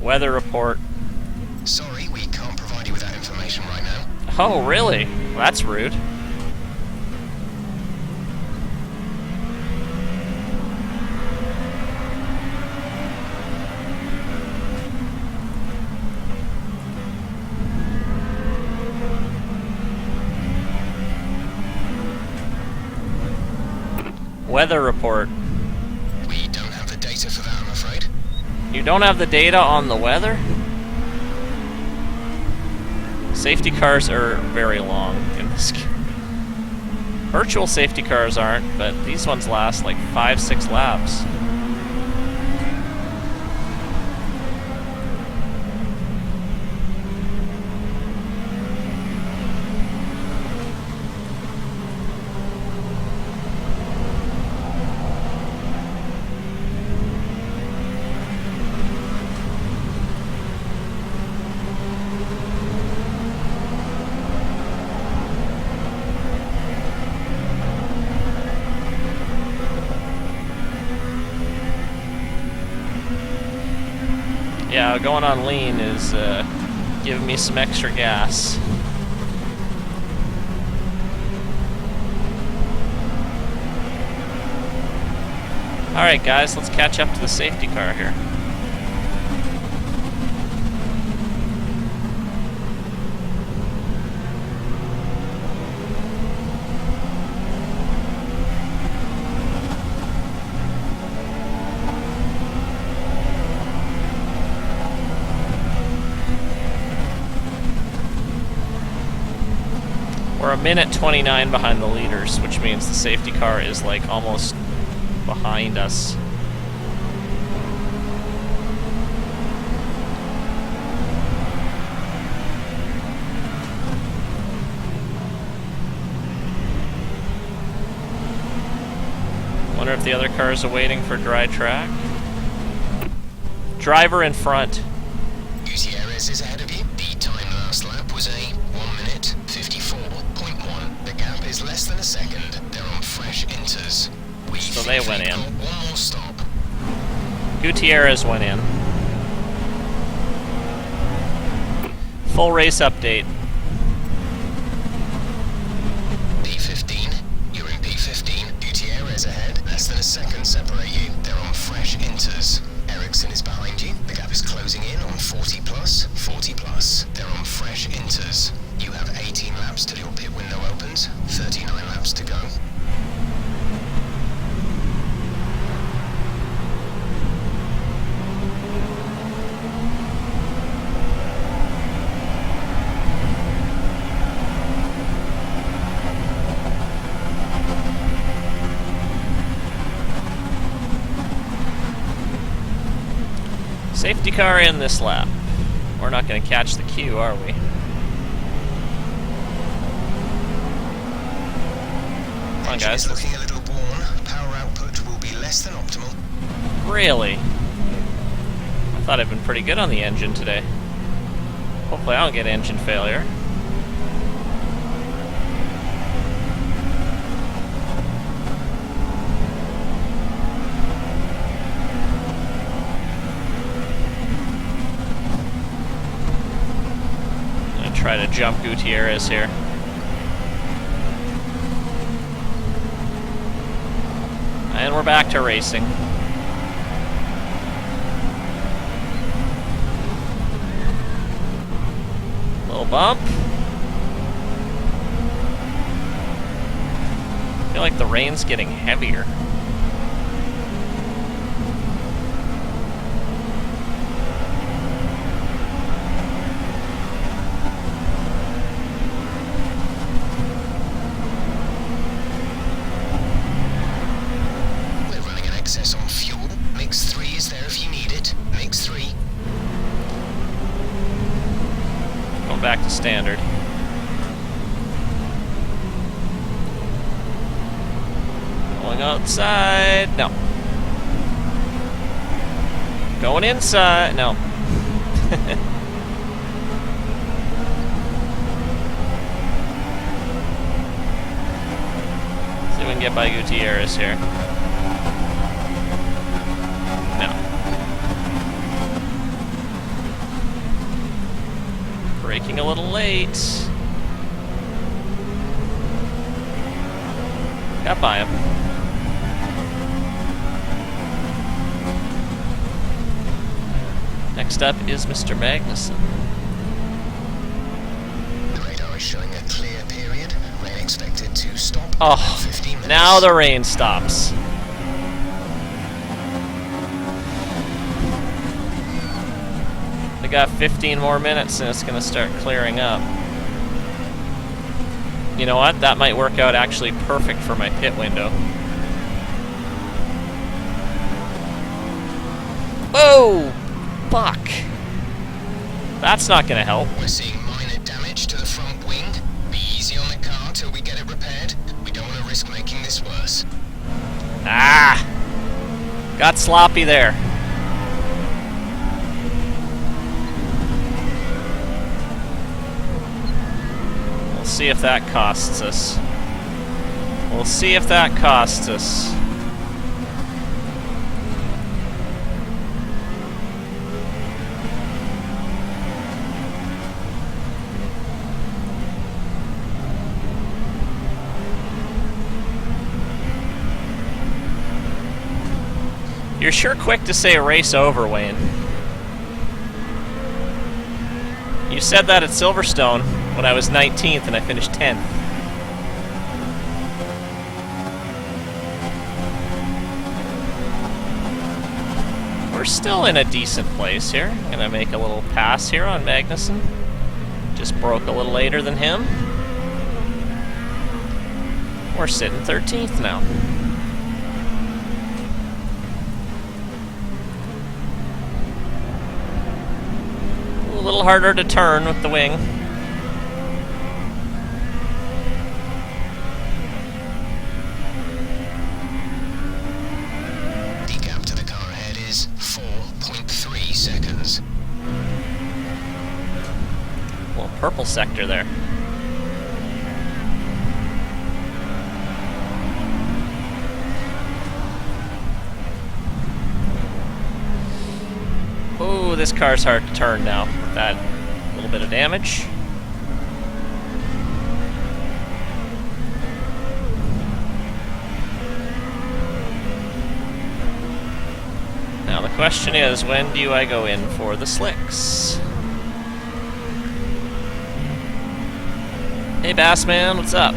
A: Weather report.
D: Sorry, we can't provide you with that information right now.
A: Oh, really? Well, that's rude. Weather report.
D: We don't have the data for that, I'm afraid.
A: You don't have the data on the weather? Safety cars are very long in this game. Virtual safety cars aren't, but these ones last like 5-6 laps. Yeah, going on lean is giving me some extra gas. Alright guys, let's catch up to the safety car here. We're a minute 29 behind the leaders, which means the safety car is like almost behind us. Wonder if the other cars are waiting for dry track. Driver in front.
D: Gutierrez is ahead of you. The time last lap was a 1 minute 54.1. The gap is less than a second. They're on fresh inters.
A: So they went in.
D: One more stop.
A: Gutierrez went in. Full race update.
D: P15. You're in P15. Gutierrez ahead. Less than a second separate you. They're on fresh inters. Ericsson is behind you. The gap is closing in on 40 plus. 40 plus. They're on fresh inters. You have 18 laps till your pit window opens. 39 laps to go.
A: Safety car in this lap. We're not going to catch the queue, are we? Come on, guys.
D: Looking a little worn. Power output will be less than optimal.
A: Really? I thought I'd been pretty good on the engine today. Hopefully I don't get engine failure. Try to jump Gutierrez here. And we're back to racing. Little bump. I feel like the rain's getting heavier.
D: On fuel. Mix 3 is there if you need it. Mix 3.
A: Going back to standard. Going outside. No. Going inside. No. See if we can get by Gutierrez here. Braking a little late. Got by him. Next up is Mr. Magnussen.
D: The radar is showing a clear period. Rain expected to stop.
A: Oh,
D: 15 minutes.
A: Now the rain stops. We got 15 more minutes and it's going to start clearing up. You know what? That might work out actually perfect for my pit window. Whoa! Fuck. That's not going to help.
D: We're seeing minor damage to the front wing. Be easy on the car till we get it repaired. We don't want to risk making this worse.
A: Ah! Got sloppy there. We'll see if that costs us. We'll see if that costs us. You're sure quick to say race over, Wayne. You said that at Silverstone when I was 19th and I finished 10th. We're still in a decent place here. I'm gonna make a little pass here on Magnussen. Just broke a little later than him. We're sitting 13th now. A little harder to turn with the wing.
D: The gap to the car ahead is 4.3 seconds.
A: Well, purple sector there. Oh, this car's hard to turn now with that little bit of damage. Now the question is, when do I go in for the slicks? Hey Bassman, what's up?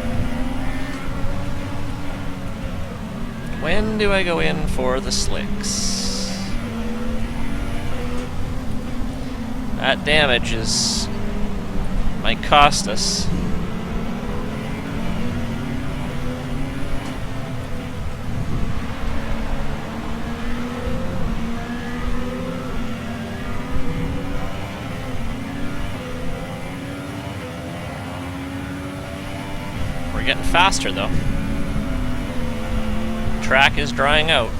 A: When do I go in for the slicks? That damage might cost us. We're getting faster though. Track is drying out.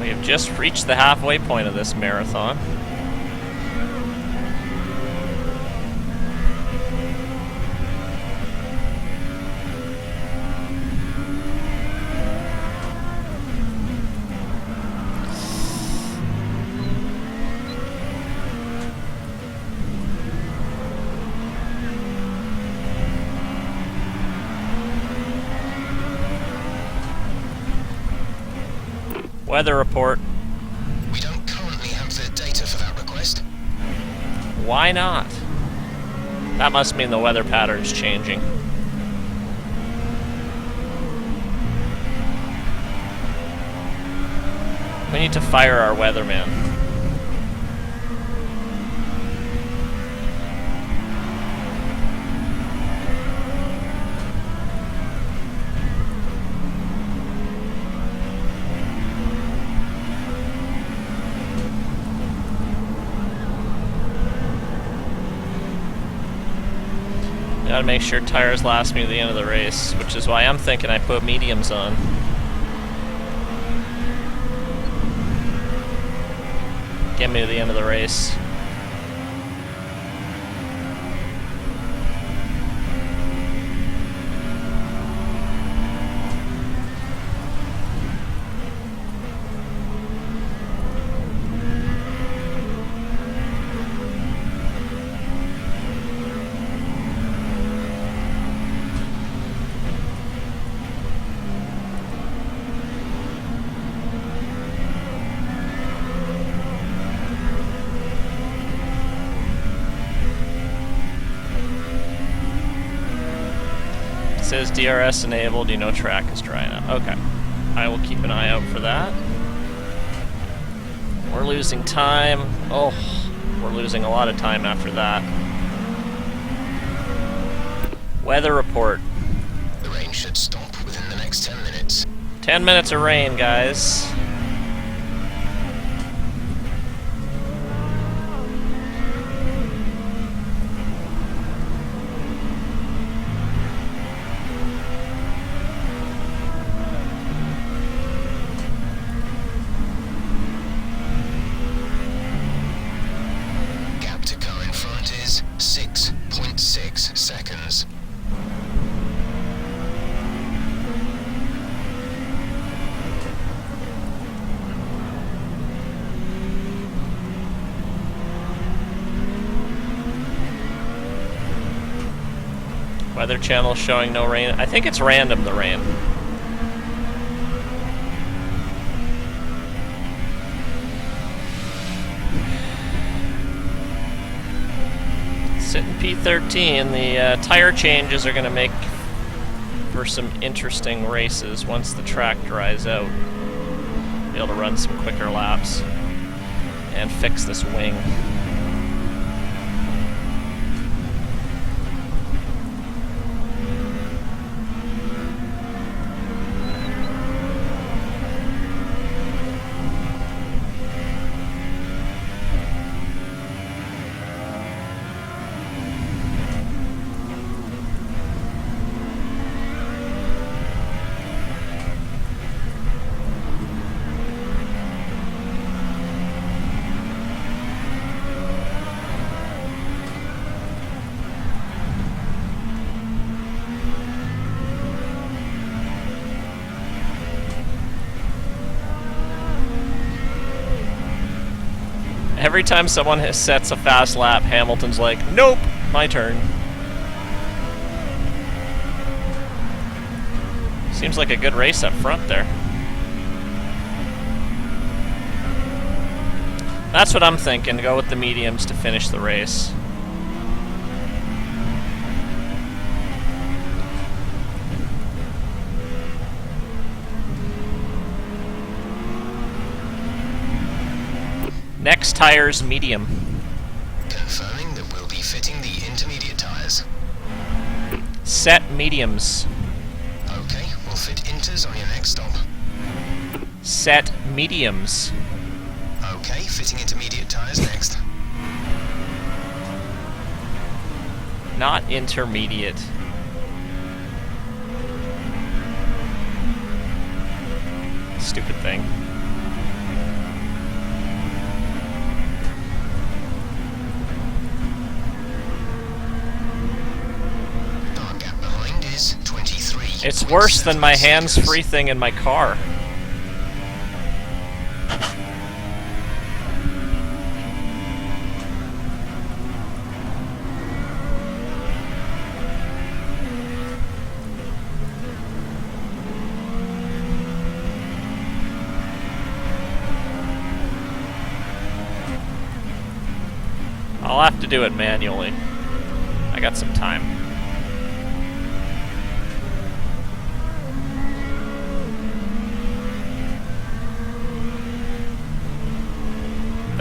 A: We have just reached the halfway point of this marathon. Weather report.
D: We don't currently have the data for that request.
A: Why not? That must mean the weather pattern's changing. We need to fire our weatherman. Gotta make sure tires last me to the end of the race, which is why I'm thinking I put mediums on. Get me to the end of the race. It says DRS enabled, you know track is drying out. Okay. I will keep an eye out for that. We're losing time. Oh, we're losing a lot of time after that. Weather report.
D: The rain should stop within the next 10 minutes.
A: 10 minutes of rain, guys.
D: Gap to car in front is 6.6 seconds.
A: Weather channel showing no rain. I think it's random, the rain. Sitting P13, the tire changes are going to make for some interesting races once the track dries out. Be able to run some quicker laps and fix this wing. Every time someone sets a fast lap, Hamilton's like, nope, my turn. Seems like a good race up front there. That's what I'm thinking, go with the mediums to finish the race. Next tire's medium.
D: Confirming that we'll be fitting the intermediate tires.
A: Set mediums.
D: Okay, we'll fit inters on your next stop.
A: Set mediums.
D: Okay, fitting intermediate tires next.
A: Not intermediate. Stupid thing. It's worse than my hands-free thing in my car. I'll have to do it manually. I got some time.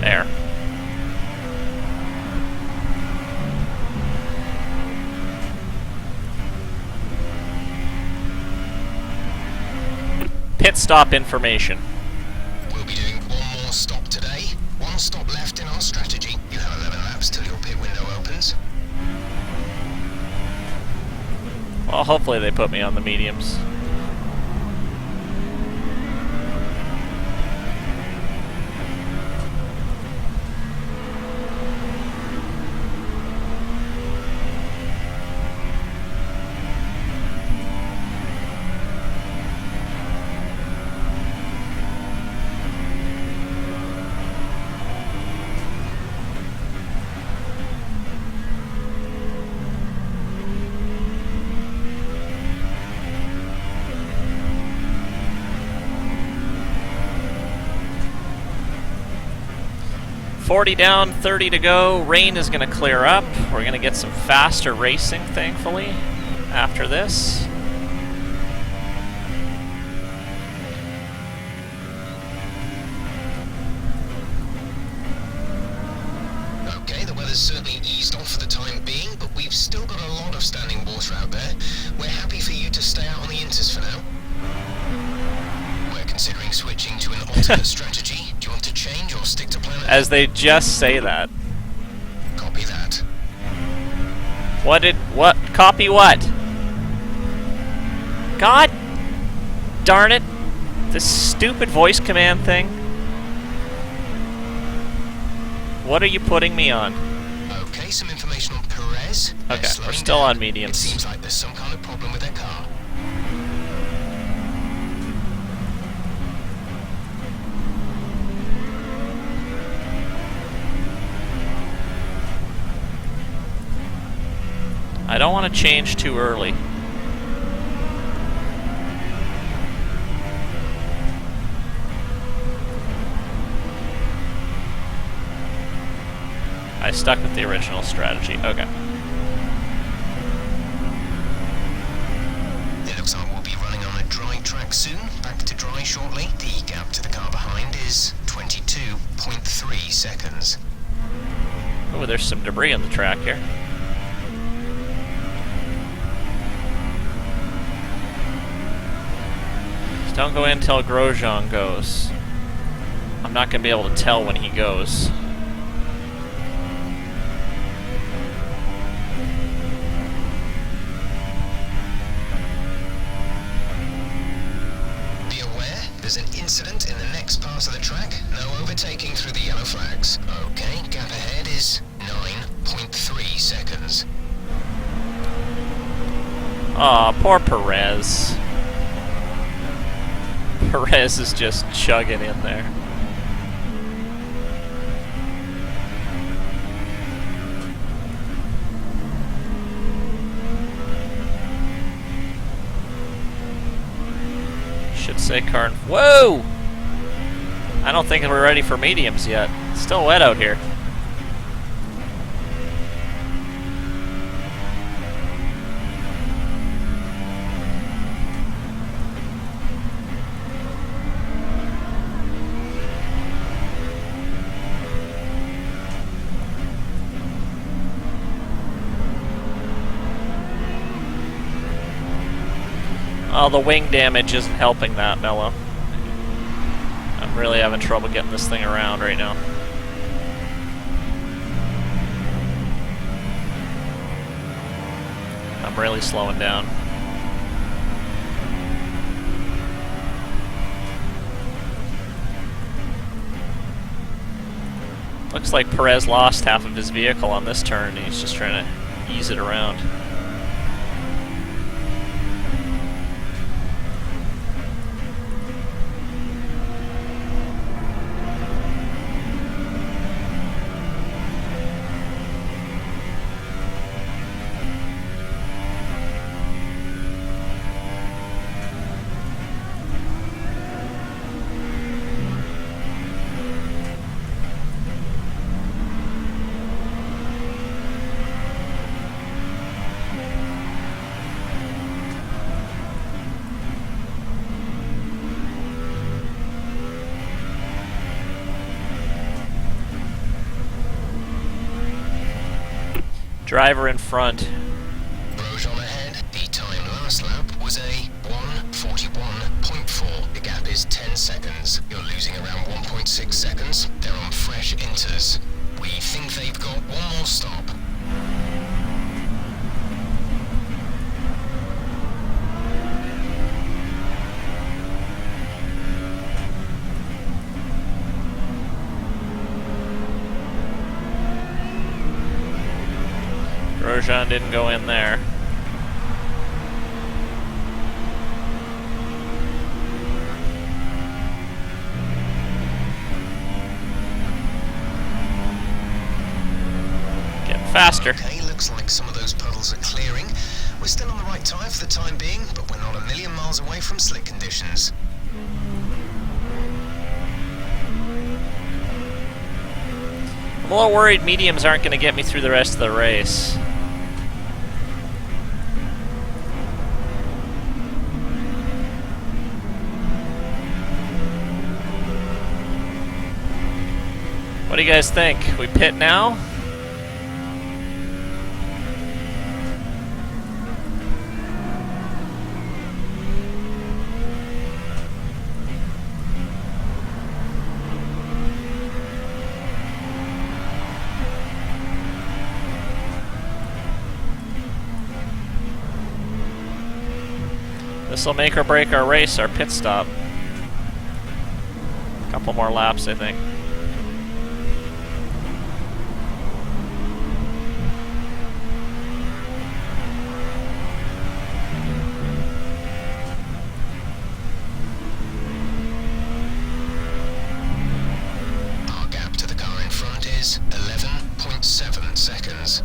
A: There. Pit stop information.
D: We'll be doing one more stop today. One stop left in our strategy. You have 11 laps till your pit window opens.
A: Well, hopefully they put me on the mediums. .40 down, 30 to go. Rain is going to clear up. We're going to get some faster racing, thankfully, after this.
D: Okay, the weather's certainly eased off for the time being, but we've still got a lot of standing water out there. We're happy for you to stay out on the inters for now. We're considering switching to an alternate strategy. Do you want to change or stick to plan A?
A: As they just say that.
D: Copy that.
A: What? Copy what? God darn it. This stupid voice command thing. What are you putting me on?
D: Okay, some information on Perez.
A: Okay, we're still on mediums.
D: It seems like there's some kind of problem with their car.
A: I don't want to change too early. I stuck with the original strategy. Okay.
D: It looks like we'll be running on a dry track soon. Back to dry shortly. The gap to the car behind is 22.3 seconds.
A: Oh, there's some debris on the track here. Just don't go in until Grosjean goes. I'm not going to be able to tell when he goes.
D: There's an incident in the next part of the track. No overtaking through the yellow flags. Okay, gap ahead is 9.3 seconds.
A: Aw, poor Perez. Perez is just chugging in there. Should say car. Whoa! I don't think we're ready for mediums yet. It's still wet out here. Oh, the wing damage isn't helping that, Mello. I'm really having trouble getting this thing around right now. I'm really slowing down. Looks like Perez lost half of his vehicle on this turn, and he's just trying to ease it around. Driver in front.
D: Grosjean ahead. The time last lap was a 1:41.4. The gap is 10 seconds. You're losing around 1.6 seconds. They're on fresh inters. We think they've got one more stop.
A: Grosjean didn't go in there. Getting faster.
D: Okay, looks like some of those puddles are clearing. We're still on the right tyre for the time being, but we're not a million miles away from slick conditions.
A: I'm a little worried mediums aren't going to get me through the rest of the race. What do you guys think? We pit now? This will make or break our race, our pit stop. A couple more laps, I think.
D: Our gap to the car in front is 11.7 seconds.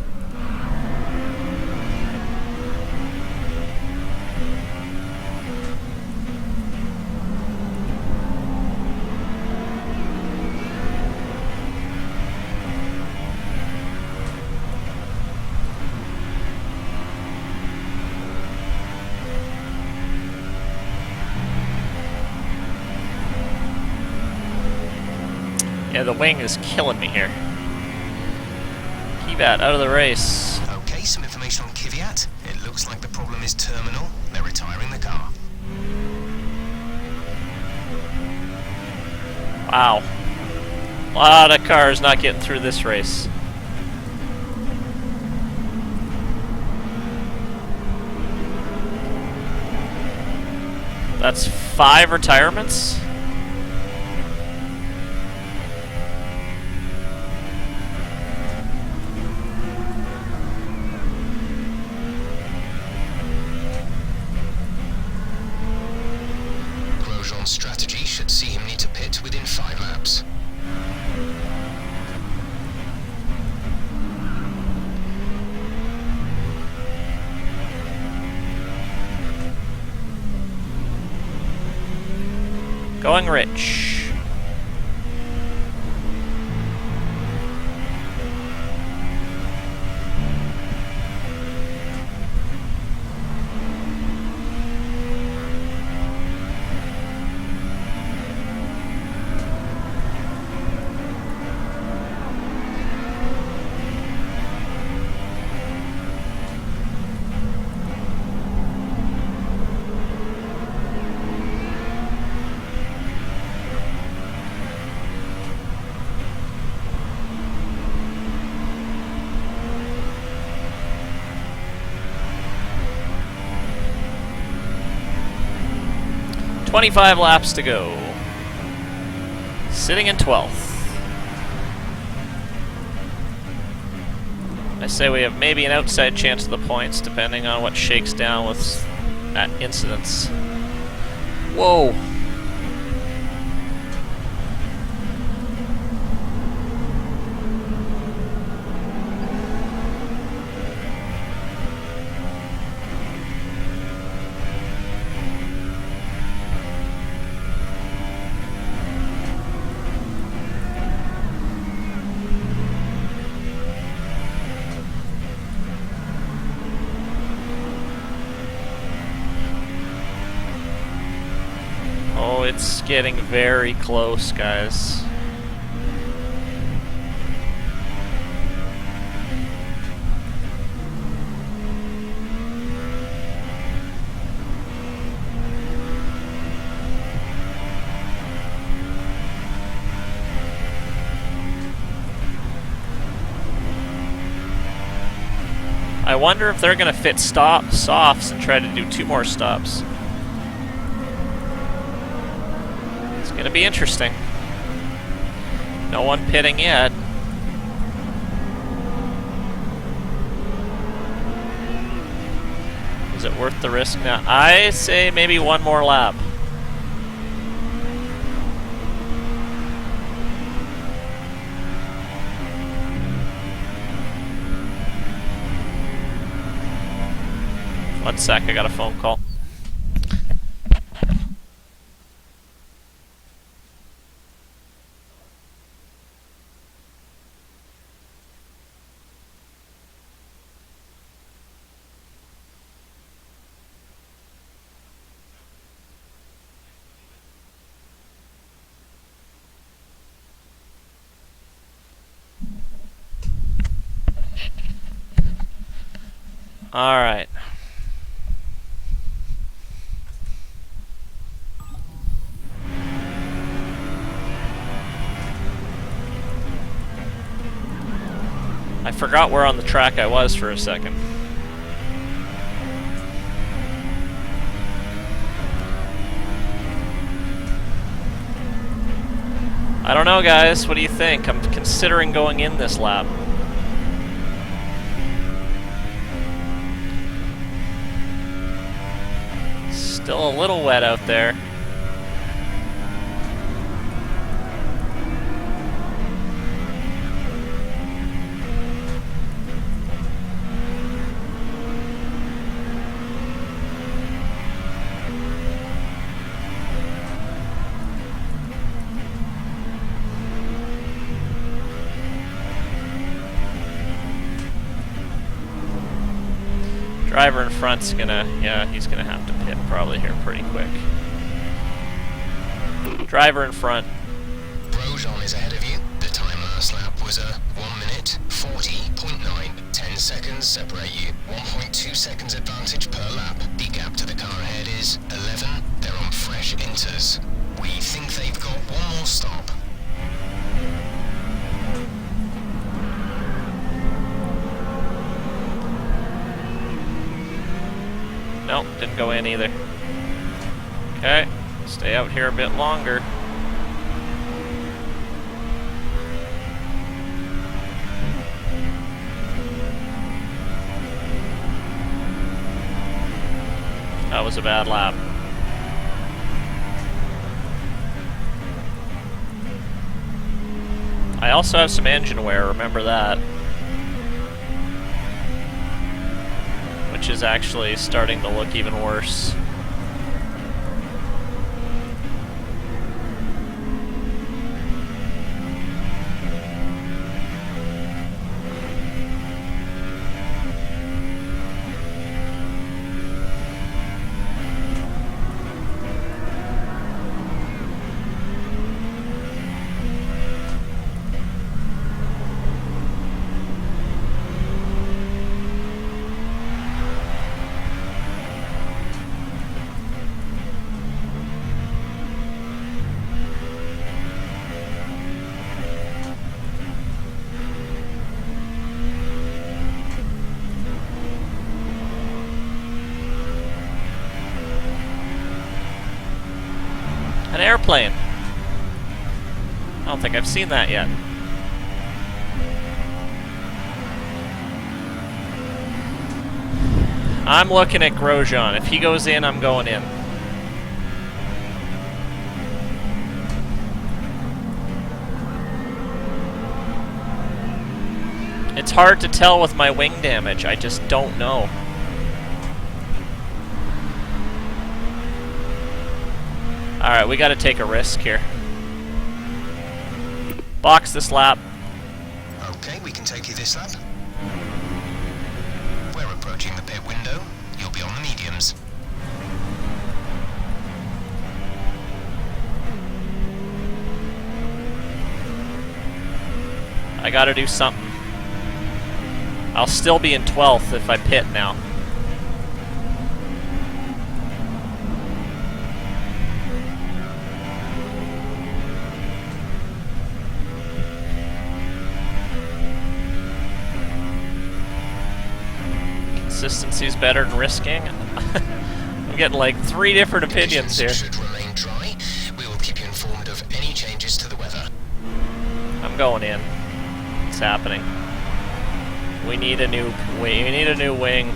A: Yeah, the wing is killing me here. Kvyat out of the race.
D: Okay, some information on Kvyat. It looks like the problem is terminal. They're retiring the car.
A: Wow. A lot of cars not getting through this race. That's 5 retirements.
D: Grosjean's strategy should see him need to pit within 5 laps.
A: Going rich. .25 laps to go. Sitting in 12th. I say we have maybe an outside chance of the points, depending on what shakes down with that incidents. Whoa. It's getting very close, guys. I wonder if they're going to fit softs and try to do 2 more stops. Gonna be interesting. No one pitting yet. Is it worth the risk now? I say maybe 1 more lap. One sec, I got a phone call. All right. I forgot where on the track I was for a second. I don't know, guys. What do you think? I'm considering going in this lap. Still a little wet out there. Driver in front's gonna, yeah, he's gonna have to pit probably here pretty quick. Driver in front.
D: Grosjean is ahead of you. last lap was a 1 minute 40.9. 10 seconds separate you. 1.2 seconds advantage per lap. The gap to the car ahead is 11. They're on fresh inters. We think they've got one more stop.
A: Nope, didn't go in either. Okay, stay out here a bit longer. That was a bad lap. I also have some engine wear, remember that. Which is actually starting to look even worse. An airplane. I don't think I've seen that yet. I'm looking at Grosjean. If he goes in, I'm going in. It's hard to tell with my wing damage. I just don't know. Alright, we gotta take a risk here. Box this lap.
D: Okay, we can take you this lap. We're approaching the pit window. You'll be on the mediums.
A: I gotta do something. I'll still be in 12th if I pit now. Consistency's better than risking. I'm getting like 3 different opinions here.
D: Should remain dry. We will keep you informed of any changes to the weather.
A: I'm going in. It's happening. We need a new wing. We need a new wing.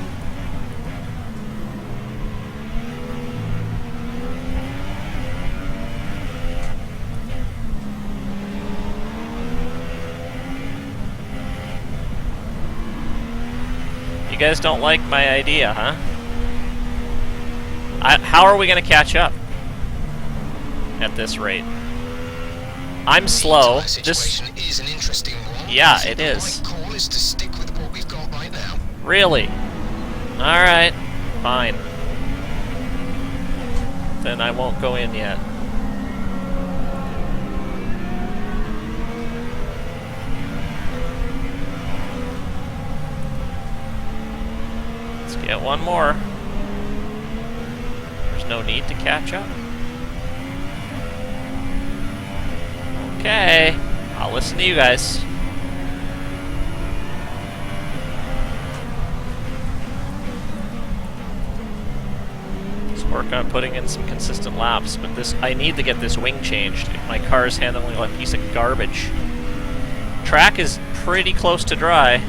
A: You guys don't like my idea, huh? How are we going to catch up at this rate? I'm slow. This
D: is an interesting one.
A: Yeah, it is.
D: The right call is to stick with what we've got right now.
A: Really? All right, fine. Then I won't go in yet. Let's get one more. There's no need to catch up. Okay, I'll listen to you guys. Let's work on putting in some consistent laps, but I need to get this wing changed. My car is handling like a piece of garbage. Track is pretty close to dry.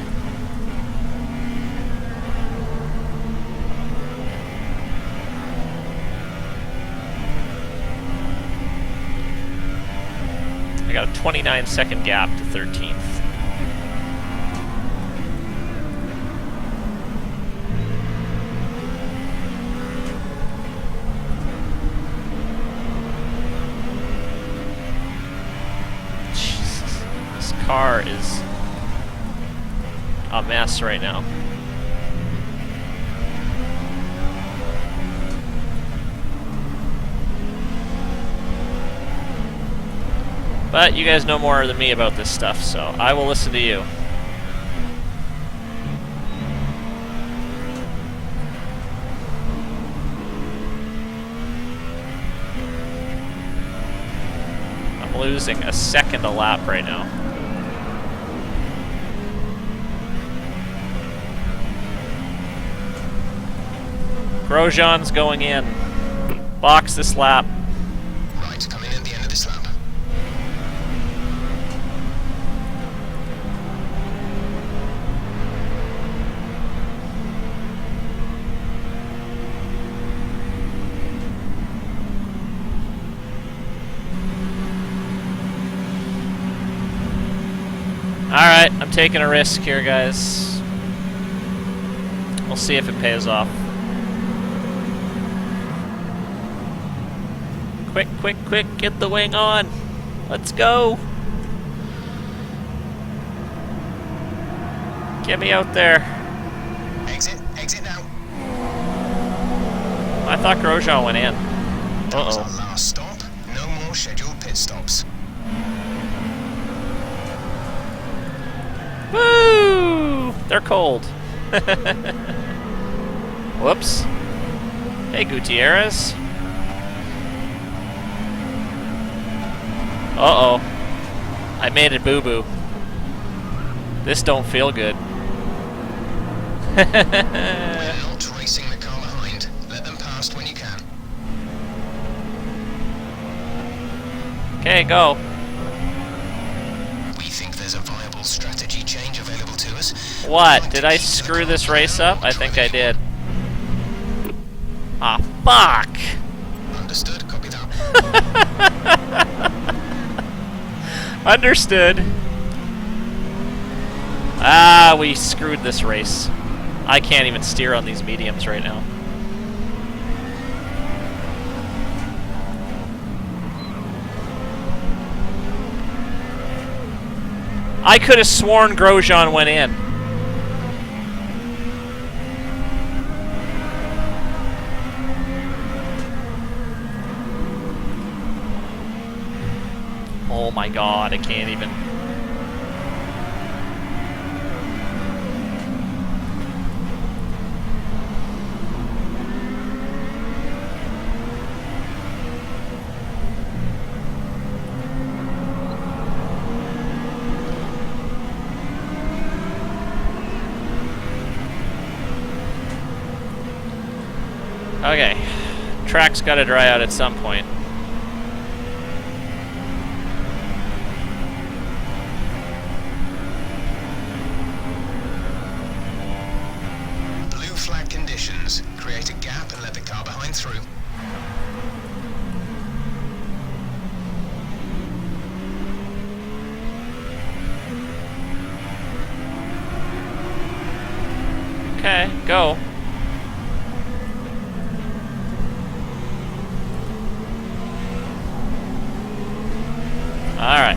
A: I got a 29-second gap to 13th. Jesus, this car is a mess right now. But you guys know more than me about this stuff, so I will listen to you. I'm losing a second a lap right now. Grosjean's going in. Box this lap.
D: Right, coming in at the end of this lap.
A: Alright, I'm taking a risk here, guys. We'll see if it pays off. Quick, quick, quick, get the wing on. Let's go. Get me out there.
D: Exit now.
A: I thought Grosjean went in.
D: That was our last stop. No more scheduled pit stops.
A: Woo! They're cold. Whoops. Hey, Gutierrez. Uh-oh. I made it boo-boo. This don't feel good.
D: We're not racing the car behind. Let them past when you can.
A: Okay, go.
D: We think there's a viable strategy change available to us.
A: What? Did I screw this race up? I think I did. Ah, fuck!
D: Understood. Copy that.
A: Understood. Ah, we screwed this race. I can't even steer on these mediums right now. I could have sworn Grosjean went in. Oh my god, I can't even. Okay, track's got to dry out at some point.
D: Blue flag conditions. Create a gap and let the car behind through.
A: Okay, go. Alright.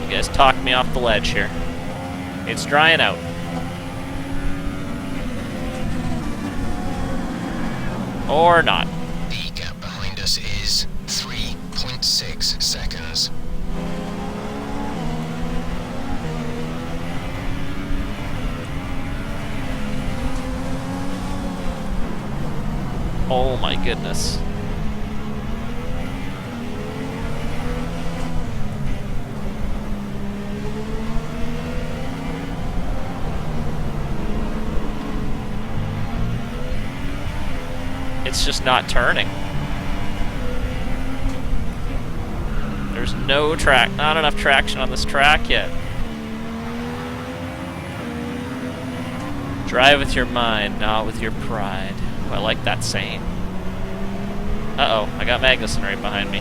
A: You guys talked me off the ledge here. It's drying out. Or not.
D: The gap behind us is 3.6 seconds.
A: Oh my goodness. It's just not turning. There's no track, not enough traction on this track yet. Drive with your mind, not with your pride. Oh, I like that saying. Uh-oh, I got Magnussen right behind me.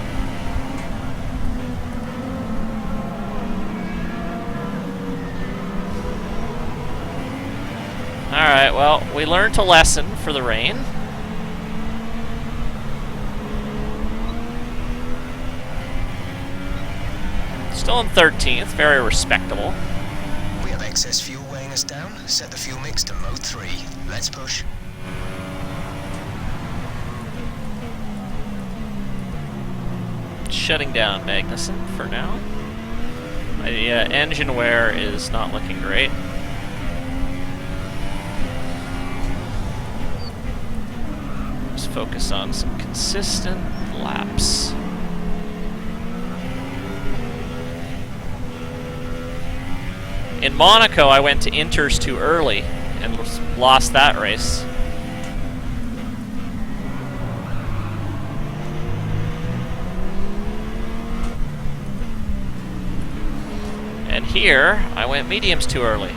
A: Alright, well, we learned a lesson for the rain. Still in 13th, very respectable.
D: We have excess fuel weighing us down. Set the fuel mix to mode 3. Let's push.
A: Shutting down Magnussen for now. Yeah, engine wear is not looking great. Just focus on some consistent laps. In Monaco, I went to inters too early and lost that race. And here, I went mediums too early.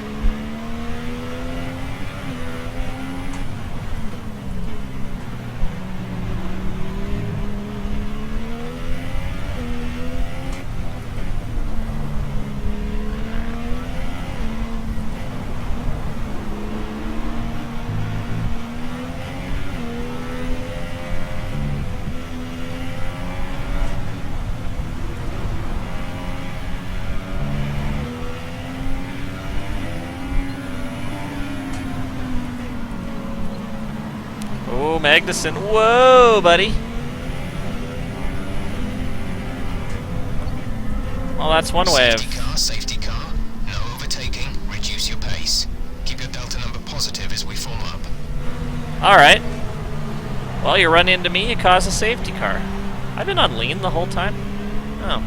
A: Oh, Magnussen. Whoa, buddy. Well, that's one way of...
D: Safety car, no overtaking, reduce your pace. Keep your delta number positive as we form up.
A: Alright. Well, you run into me, you cause a safety car. I've been on lean the whole time. Oh.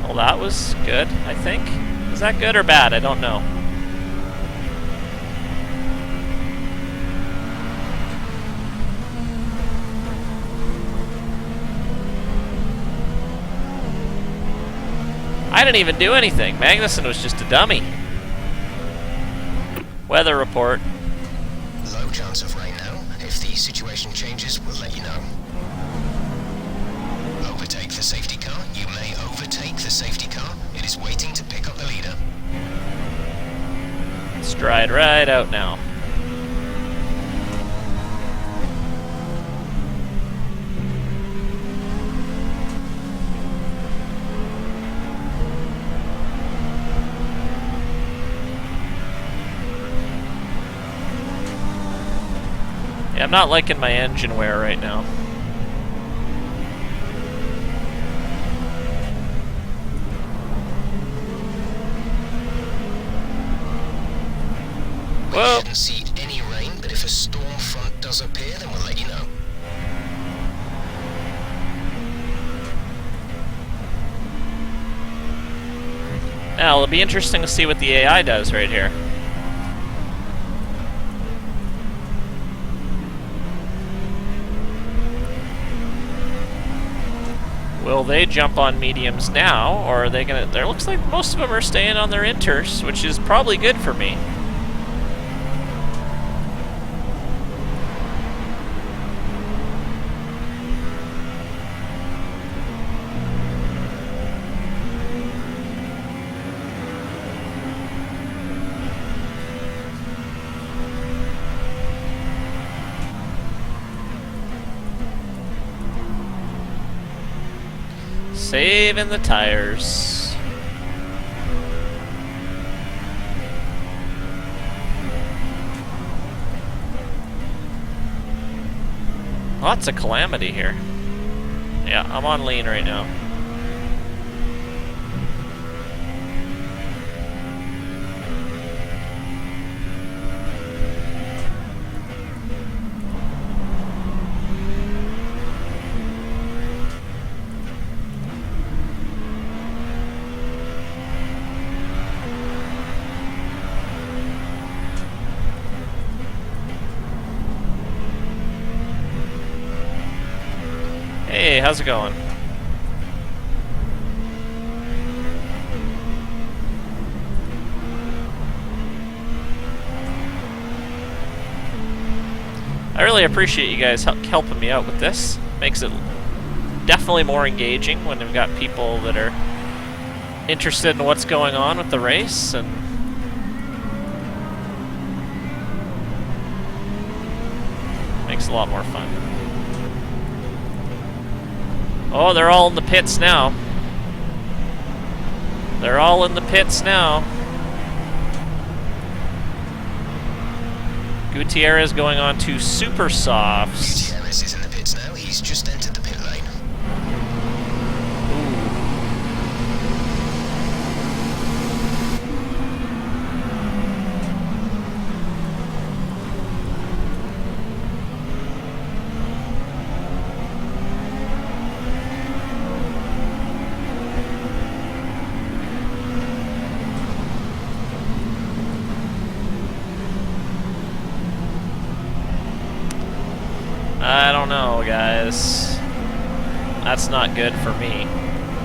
A: Well, that was good, I think. Is that good or bad? I don't know. I didn't even do anything. Magnussen was just a dummy. Weather report.
D: Low chance of rain now. If the situation changes, we'll let you know. Overtake the safety car. You may overtake the safety car. It is waiting to pick up the leader.
A: Stride right out now. I'm not liking my engine wear right now.
D: We shouldn't see any rain, but if a storm front does appear, then we'll let you know.
A: Now, it'll be interesting to see what the AI does right here. Will they jump on mediums now, or are they gonna... There looks like most of them are staying on their inters, which is probably good for me. Saving the tires. Lots of calamity here. Yeah, I'm on lean right now. Hey, how's it going? I really appreciate you guys helping me out with this. Makes it definitely more engaging when we've got people that are interested in what's going on with the race, and makes it a lot more fun. Oh, they're all in the pits now. They're all in the pits now. Gutierrez going on to super softs.
D: Gutierrez is in the pits now. He's just entered the pit lane.
A: I don't know, guys. That's not good for me.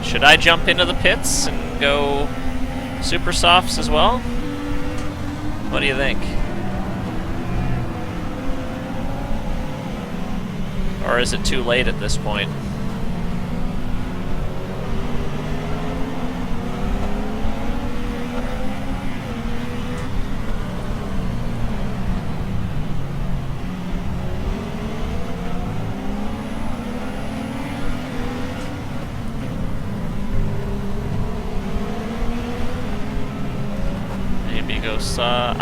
A: Should I jump into the pits and go super softs as well? What do you think? Or is it too late at this point?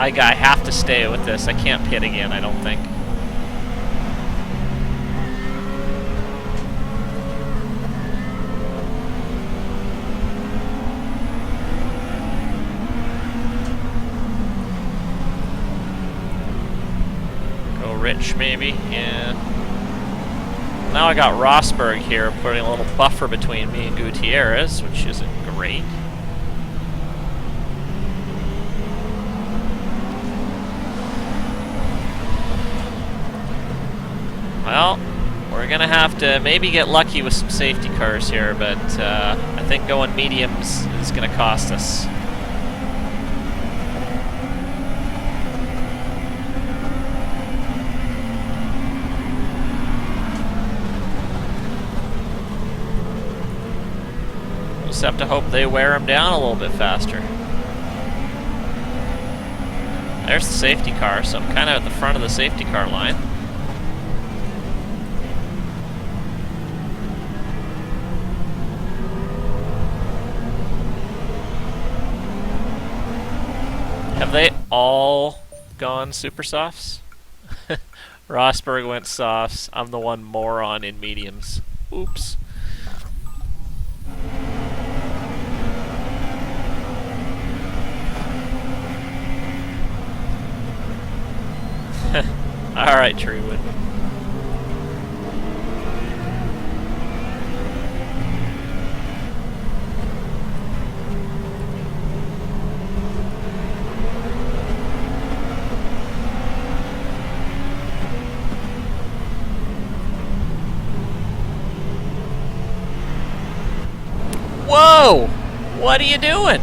A: I have to stay with this. I can't pit again, I don't think. Go Rich, maybe? Yeah. Now I got Rosberg here, putting a little buffer between me and Gutierrez, which isn't great. Well, we're going to have to maybe get lucky with some safety cars here, but I think going mediums is going to cost us. We'll just have to hope they wear them down a little bit faster. There's the safety car, so I'm kind of at the front of the safety car line. Have they all gone super softs? Rosberg went softs. I'm the one moron in mediums. Oops. Alright, Treewood. Whoa! What are you doing?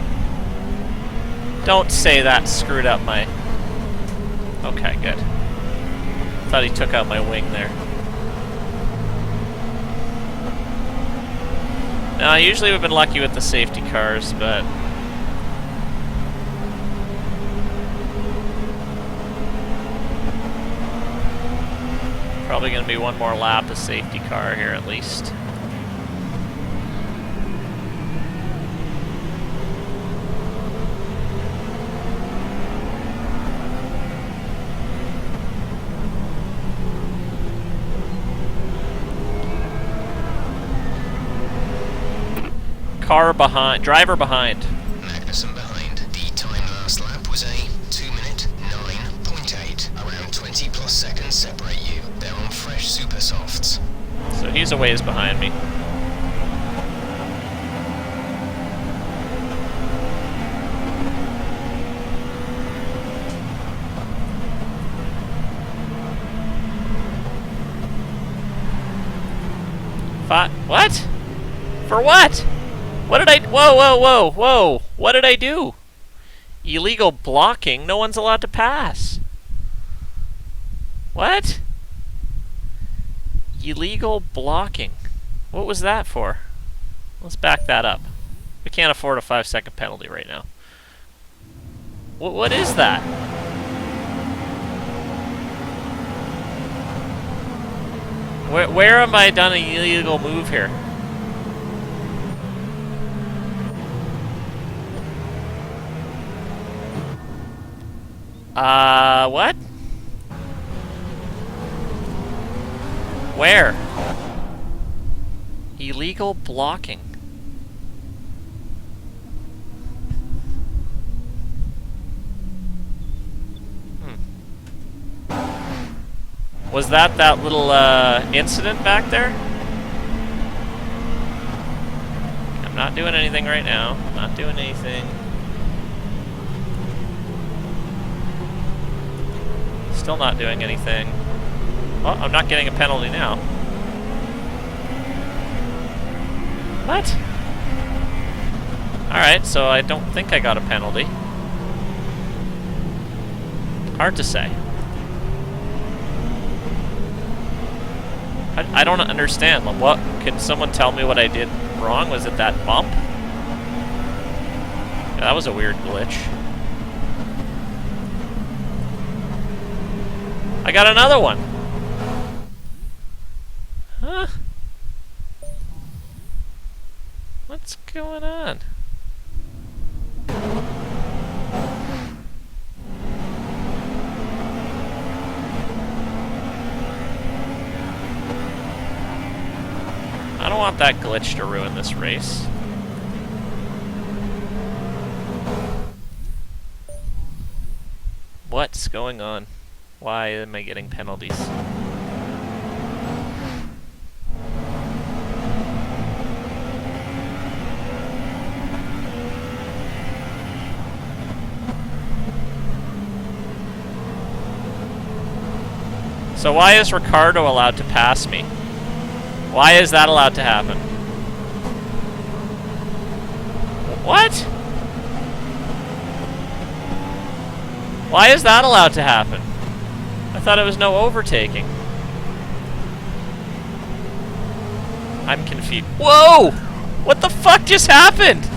A: Don't say that screwed up my... Okay, good. Thought he took out my wing there. Now, usually we've been lucky with the safety cars, but... Probably going to be one more lap of safety car here at least. Car behind, driver behind.
D: Magnussen behind. The time last lap was a 2-minute 9.8. Around 20 plus seconds separate you. They're on fresh super softs.
A: So he's a ways behind me. What? For what? What did I... Whoa, whoa, whoa, whoa. What did I do? Illegal blocking? No one's allowed to pass. What? Illegal blocking. What was that for? Let's back that up. We can't afford a 5-second penalty right now. What is that? Where am I done an illegal move here? What? Where? Illegal blocking. Was that little incident back there? I'm not doing anything right now. Not doing anything. Still not doing anything. Oh, I'm not getting a penalty now. What? Alright, so I don't think I got a penalty. Hard to say. I don't understand. What? Can someone tell me what I did wrong? Was it that bump? Yeah, that was a weird glitch. I got another one. Huh? What's going on? I don't want that glitch to ruin this race. What's going on? Why am I getting penalties? So why is Ricardo allowed to pass me? Why is that allowed to happen? What? Why is that allowed to happen? I thought it was no overtaking. I'm confused. Whoa! What the fuck just happened?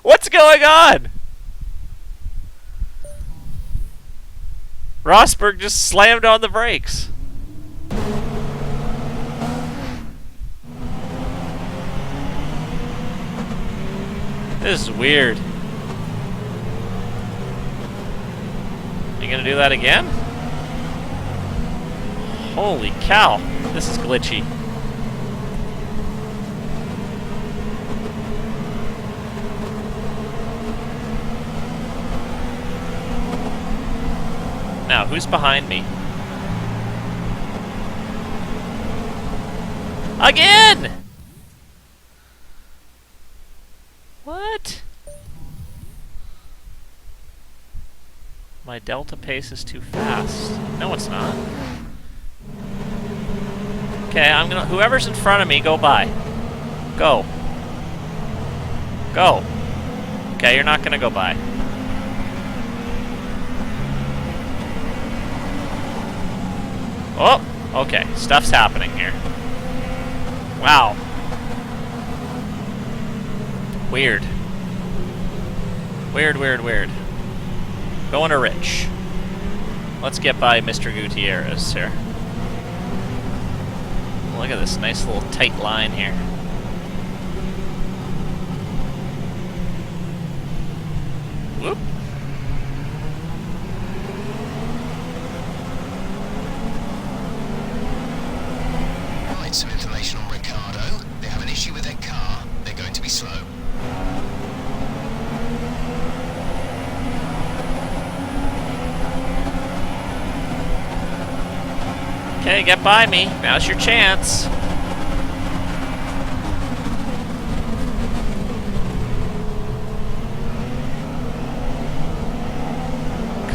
A: What's going on? Rosberg just slammed on the brakes. This is weird. Are you gonna do that again? Holy cow, this is glitchy. Now, who's behind me? Again! What? My delta pace is too fast. No, it's not. Okay, I'm gonna. Whoever's in front of me, go by. Go. Go. Okay, you're not gonna go by. Oh, okay. Stuff's happening here. Wow. Weird. Weird, weird, weird. Going to Rich. Let's get by Mr. Gutierrez here. Look at this nice little tight line here. Whoop.
D: Right, some information on Ricardo. They have an issue with their car. They're going to be slow.
A: Okay, get by me. Now's your chance.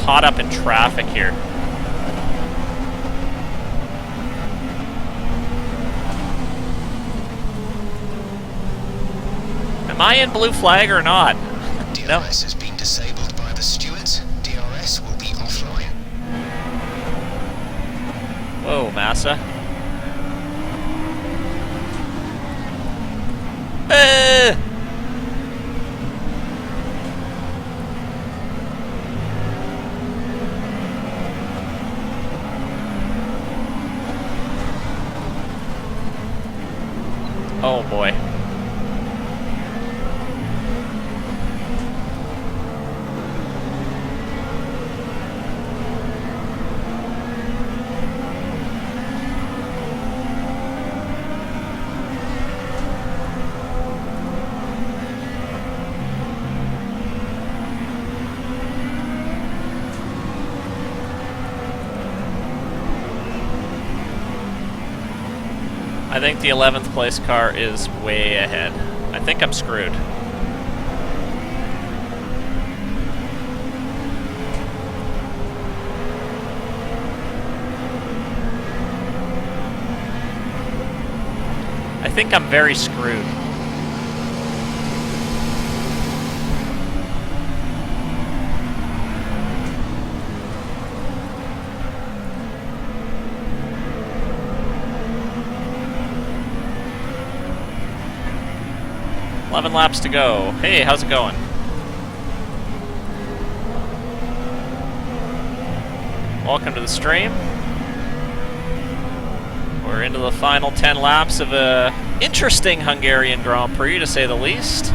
A: Caught up in traffic here. Am I in blue flag or not?
D: DRS
A: No.
D: has been disabled by the stewards. DRS will be offline.
A: Whoa, Massa. Oh boy. think the 11th place car is way ahead. I think I'm screwed. I think I'm very screwed. Eleven laps to go. Hey, how's it going? Welcome to the stream. We're into the final 10 laps of a interesting Hungarian Grand Prix, to say the least,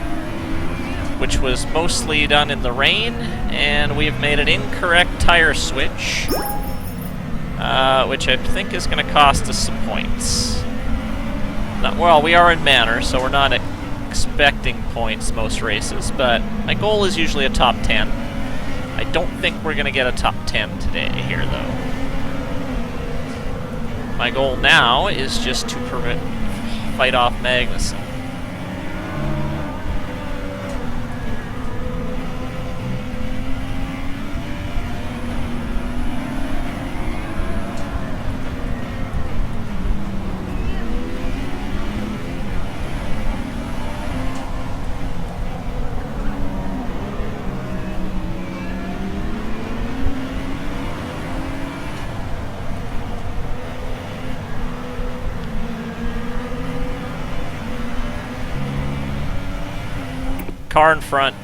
A: which was mostly done in the rain, and we've made an incorrect tire switch, which I think is going to cost us some points. Well, we are in manor, so we're not expecting points most races, but my goal is usually a top 10. I don't think we're going to get a top 10 today here, though. My goal now is just to fight off Magnussen. Car in front.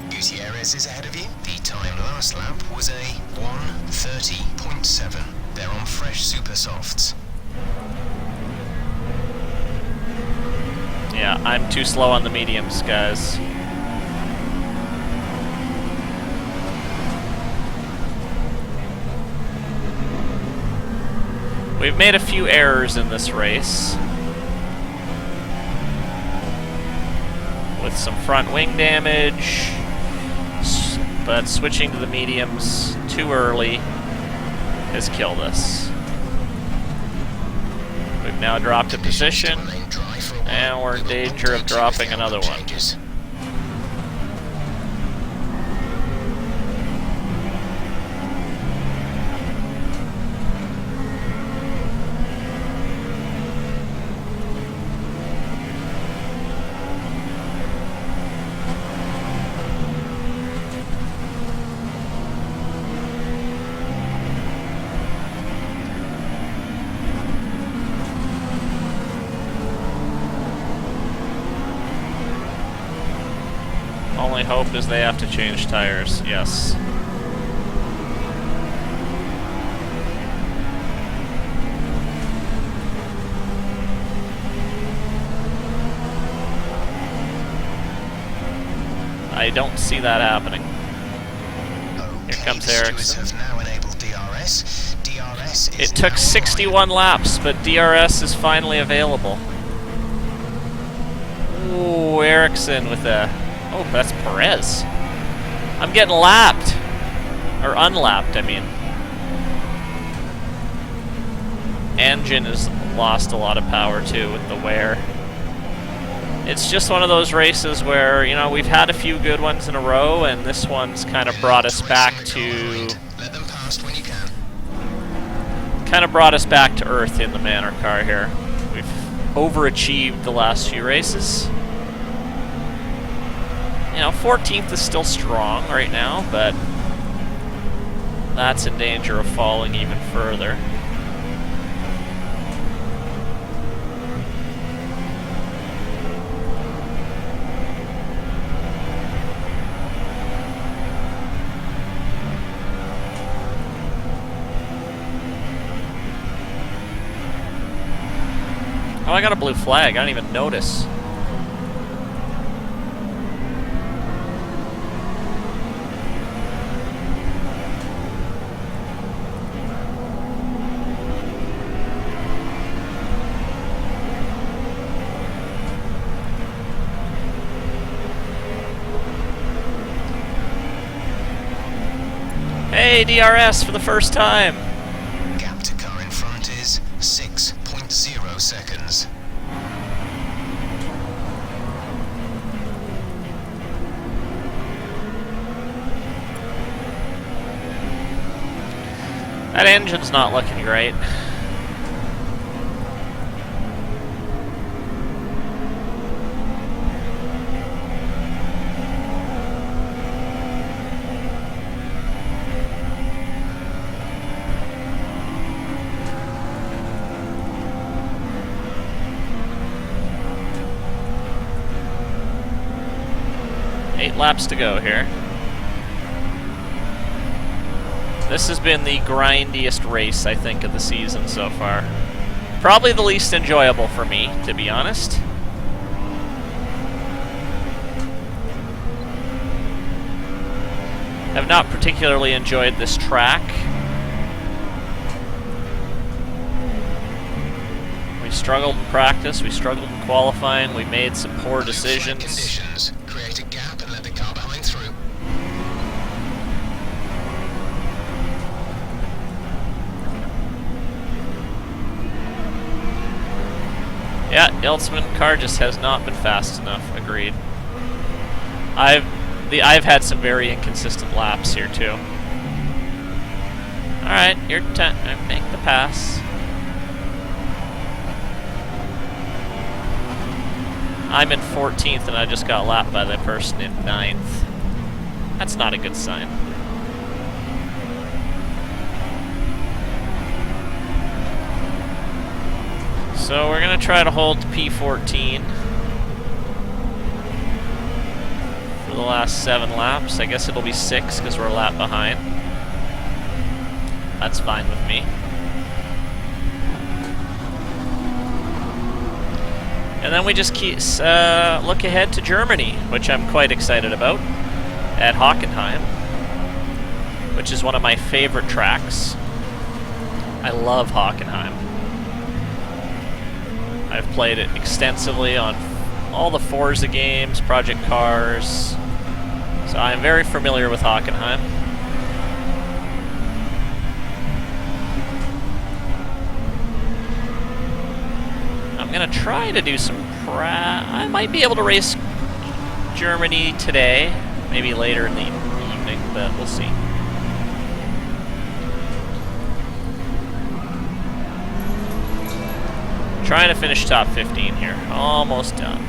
D: Gutierrez is ahead of you. The time last lap was a 1:30.7. They're on fresh super softs.
A: Yeah, I'm too slow on the mediums, guys. We've made a few errors in this race, with some front wing damage, but switching to the mediums too early has killed us. We've now dropped a position, and we're in danger of dropping another one. Only hope is they have to change tires, yes. I don't see that happening. Here comes Ericsson. It took 61 laps, but DRS is finally available. Ooh, Ericsson with a... Oh, that's Perez. I'm getting lapped. Or unlapped, I mean. Engine has lost a lot of power, too, with the wear. It's just one of those races where, you know, we've had a few good ones in a row, and this one's kind of brought us back to... Kind of brought us back to earth in the Manor car here. We've overachieved the last few races. You know, 14th is still strong right now, but that's in danger of falling even further. Oh, I got a blue flag. I didn't even notice. Hey, DRS for the first time.
D: Gap to car in front is 6.0 seconds.
A: That engine's not looking great. Laps to go here. This has been the grindiest race, I think, of the season so far. Probably the least enjoyable for me, to be honest. I've not particularly enjoyed this track. We struggled in practice, we struggled in qualifying, we made some poor decisions.
D: Create a gap and let the car behind through.
A: Yeah, Iltzman car just has not been fast enough. Agreed. I've had some very inconsistent laps here too. All right, your turn. Make the pass. I'm in 14th and I just got lapped by the person in 9th. That's not a good sign. So we're gonna try to hold P14 for the last 7 laps. I guess it'll be 6 because we're a lap behind. That's fine with me. And then we just keep look ahead to Germany, which I'm quite excited about, at Hockenheim, which is one of my favorite tracks. I love Hockenheim. I've played it extensively on all the Forza games, Project Cars, so I'm very familiar with Hockenheim. I'm gonna try to do some I might be able to race Germany today, maybe later in the evening, but we'll see. Trying to finish top 15 here. Almost done.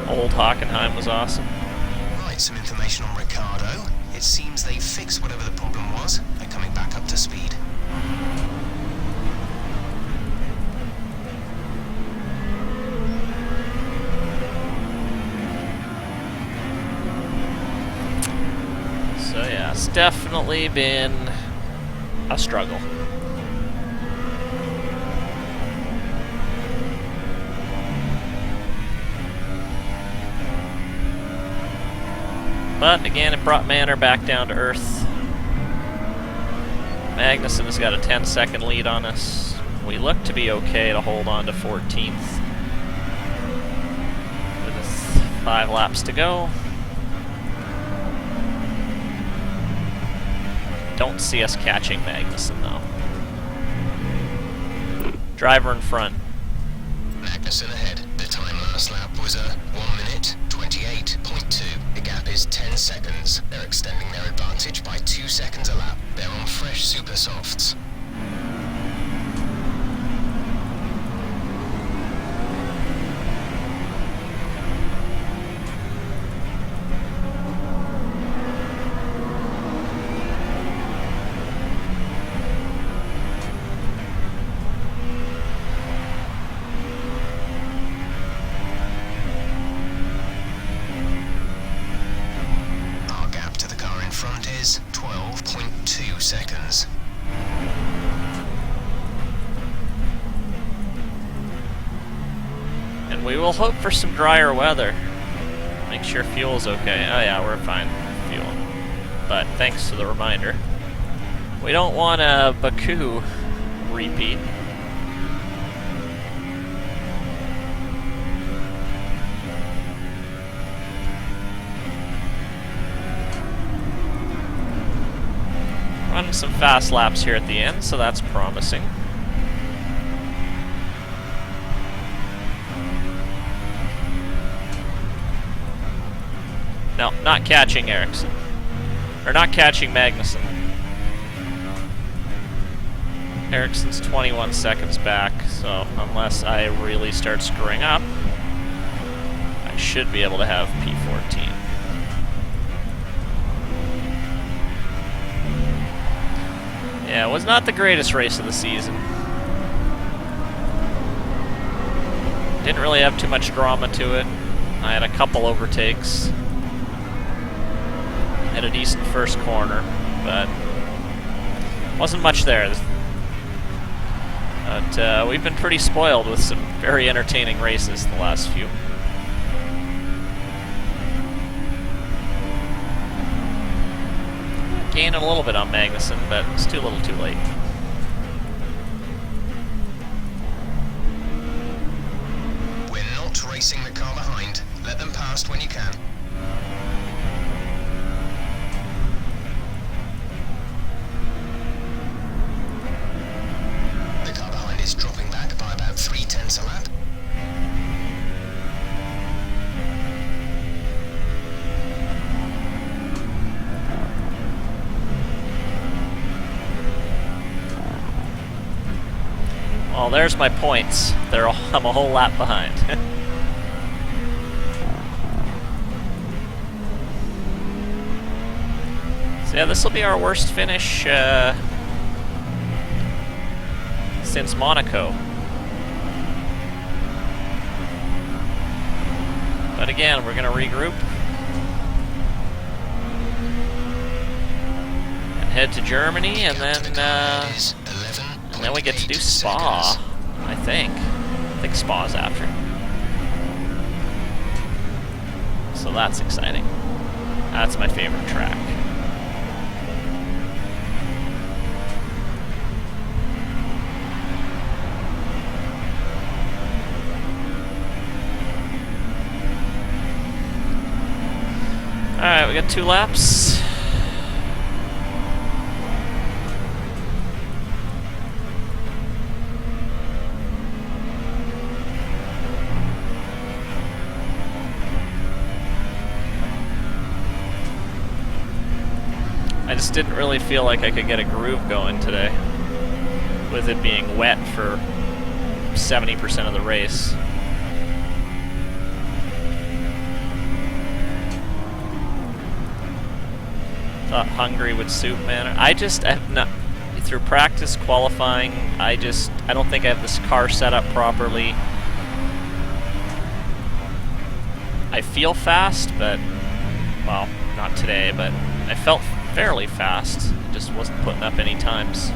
A: Old Hockenheim was awesome.
D: Right, some information on Ricardo. It seems they fixed whatever the problem was. They're coming back up to speed.
A: So yeah, it's definitely been a struggle. But again, it brought Manor back down to earth. Magnussen has got a 10-second lead on us. We look to be okay to hold on to 14th. With 5 laps to go. Don't see us catching Magnussen though. Driver in front.
D: Magnussen ahead. The time last lap was a 1 minute 28.2. The gap is 10 seconds. They're extending their advantage by 2 seconds a lap. They're on fresh super softs. Is 12.2 seconds.
A: And we will hope for some drier weather. Make sure fuel's okay. Oh yeah, we're fine with fuel. But thanks to the reminder. We don't want a Baku repeat. Running some fast laps here at the end, so that's promising. No, not catching Ericsson. Or not catching Magnussen. Ericsson's 21 seconds back, so unless I really start screwing up, I should be able to have P14. Yeah, it was not the greatest race of the season. Didn't really have too much drama to it. I had a couple overtakes. Had a decent first corner, but wasn't much there. But we've been pretty spoiled with some very entertaining races the last few. Gaining a little bit on Magnussen, but it's too little too late.
D: We're not racing the car behind. Let them past when you can. The car behind is dropping back by about 3/10 a lap.
A: Well, there's my points. I'm a whole lap behind. So yeah, this will be our worst finish since Monaco. But again, we're going to regroup and head to Germany, and then we get to do Spa, I think. I think Spa's after. So that's exciting. That's my favorite track. Alright, we got 2 laps. I just didn't really feel like I could get a groove going today, with it being wet for 70% of the race. Thought Hungary would suit, man. I have not, through practice qualifying, I don't think I have this car set up properly. I feel fast, but, well, not today, but I felt fairly fast. Just wasn't putting up any times.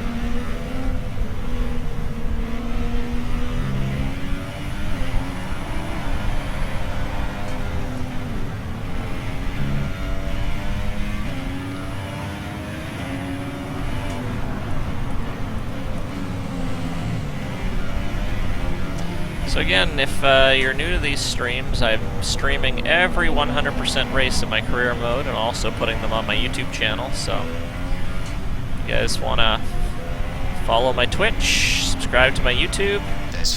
A: So again, if you're new to these streams, I'm streaming every 100% race in my career mode and also putting them on my YouTube channel, so if you guys want to follow my Twitch, subscribe to my YouTube,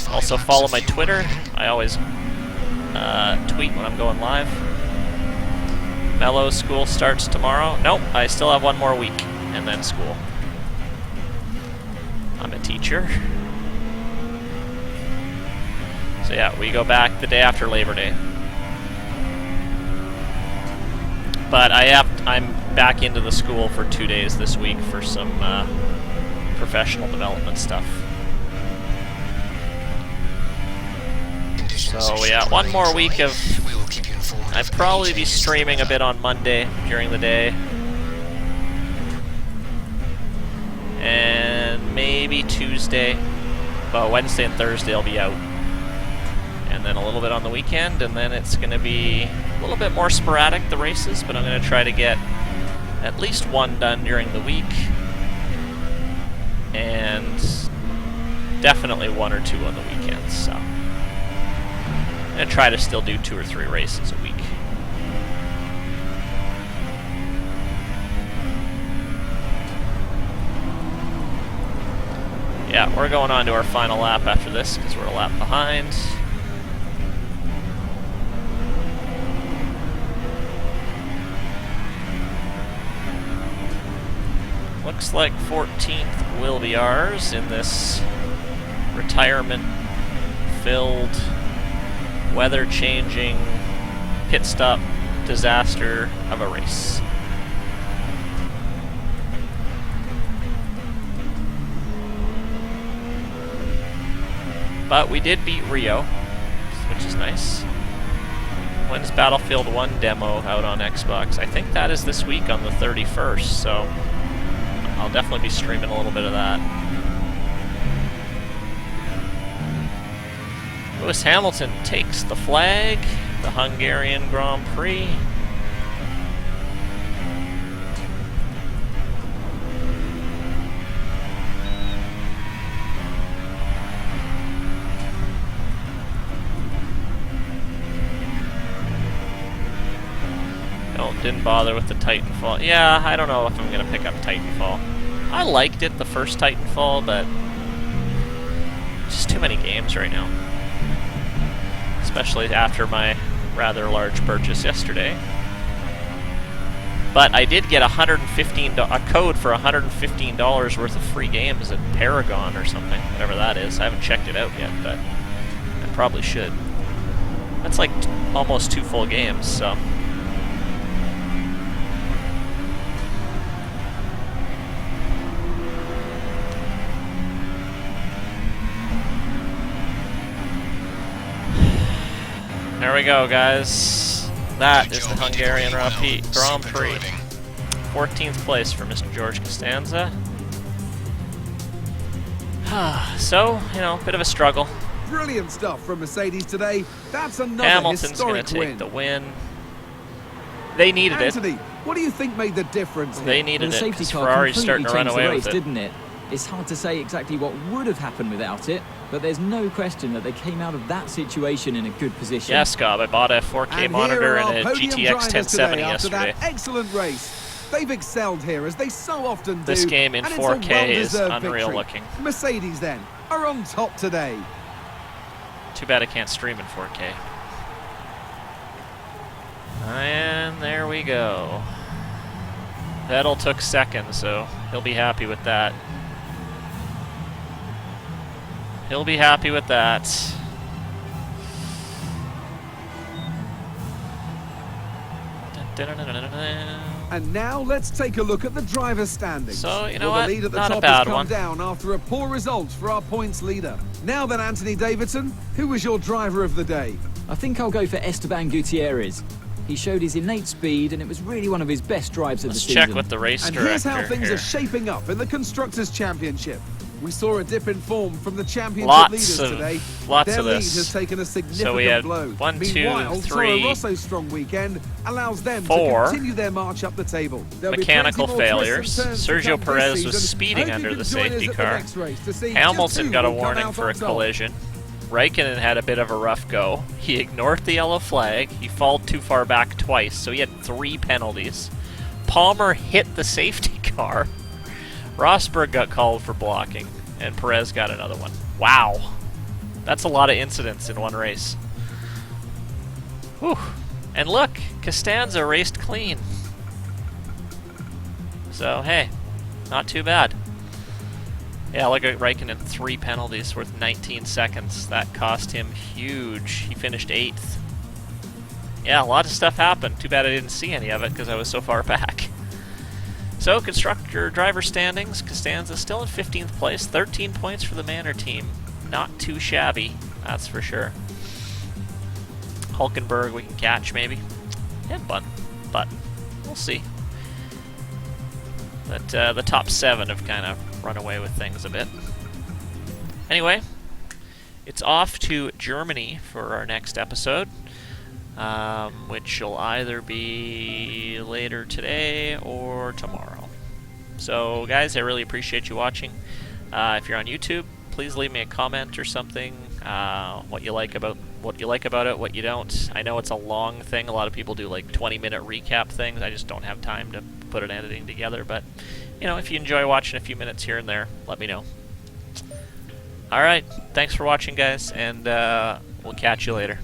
A: also follow my Twitter. I always tweet when I'm going live. Mellow school starts tomorrow. Nope, I still have one more week and then school. I'm a teacher. So yeah, we go back the day after Labor Day. But I'm back into the school for 2 days this week for some professional development stuff. So yeah, one more week of... I'd probably be streaming a bit on Monday during the day. And maybe Tuesday. But Wednesday and Thursday I'll be out. And then a little bit on the weekend, and then it's going to be a little bit more sporadic, the races, but I'm going to try to get at least one done during the week, and definitely 1 or 2 on the weekends, so I'm going to try to still do 2 or 3 races a week. Yeah, we're going on to our final lap after this, because we're a lap behind. Looks like 14th will be ours in this retirement-filled, weather-changing, pit stop disaster of a race. But we did beat Rio, which is nice. When's Battlefield 1 demo out on Xbox? I think that is this week on the 31st, so I'll definitely be streaming a little bit of that. Lewis Hamilton takes the flag, the Hungarian Grand Prix. Didn't bother with the Titanfall. Yeah, I don't know if I'm going to pick up Titanfall. I liked it, the first Titanfall, but just too many games right now. Especially after my rather large purchase yesterday. But I did get a code for $115 worth of free games at Paragon or something, whatever that is. I haven't checked it out yet, but I probably should. That's like almost 2 full games, so... There we go, guys. That is the Hungarian Grand Prix. 14th place for Mr. George Costanza. So, you know, bit of a struggle.
B: Brilliant stuff from Mercedes today. That's another
A: Hamilton's going to take the win. They needed
B: Anthony,
A: it.
B: What do you think made the difference?
A: They needed
C: the
A: it
C: safety
A: because
C: car
A: Ferrari's starting to run
C: changed the
A: away
C: race,
A: with it.
C: didn't it? It's hard to say exactly what would have happened without it, but there's no question that they came out of that situation in a good position.
A: Yeah, Scott, I bought a 4K monitor and a GTX 1070 yesterday.
B: That excellent race. They've excelled here, as they so often do.
A: This game in 4K is unreal looking.
B: Mercedes, then, are on top today.
A: Too bad I can't stream in 4K. And there we go. Vettel took second, so he'll be happy with that. He'll be happy with that.
B: And now let's take a look at the driver's standings.
A: So, you know
B: well,
A: what?
B: The lead at the
A: Not
B: top
A: a bad
B: has come
A: one.
B: down after a poor result for our points leader. Now then, Anthony Davidson, who was your driver of the day?
C: I think I'll go for Esteban Gutierrez. He showed his innate speed, and it was really one of his best drives of the season.
A: Let's check with the race
B: and
A: director
B: here's how things
A: here.
B: are shaping up in the Constructors' Championship. We saw a dip in form from the championship leaders today. Their lead has taken a significant blow.
A: 1, 2,
B: Meanwhile,
A: 3,
B: Toro Rosso's strong weekend allows them
A: 4
B: to continue their march up the table.
A: mechanical failures. Sergio Perez was speeding under the safety car. Hamilton got a warning for a collision. Raikkonen had a bit of a rough go. He ignored the yellow flag. He fell too far back twice, so he had 3 penalties. Palmer hit the safety car. Rosberg got called for blocking, and Perez got another one. Wow. That's a lot of incidents in one race. Whew. And look, Costanza raced clean. So, hey, not too bad. Yeah, look at Raikkonen, 3 penalties worth 19 seconds. That cost him huge. He finished 8th. Yeah, a lot of stuff happened. Too bad I didn't see any of it because I was so far back. So, constructor driver standings, Costanza still in 15th place, 13 points for the Manor team. Not too shabby, that's for sure. Hulkenberg we can catch, maybe. And Button, we'll see. But the top 7 have kind of run away with things a bit. Anyway, it's off to Germany for our next episode, which will either be later today or tomorrow. So, guys, I really appreciate you watching. If you're on YouTube, please leave me a comment or something. What you like about it, what you don't. I know it's a long thing. A lot of people do like 20-minute recap things. I just don't have time to put an editing together. But you know, if you enjoy watching a few minutes here and there, let me know. All right, thanks for watching, guys, and we'll catch you later.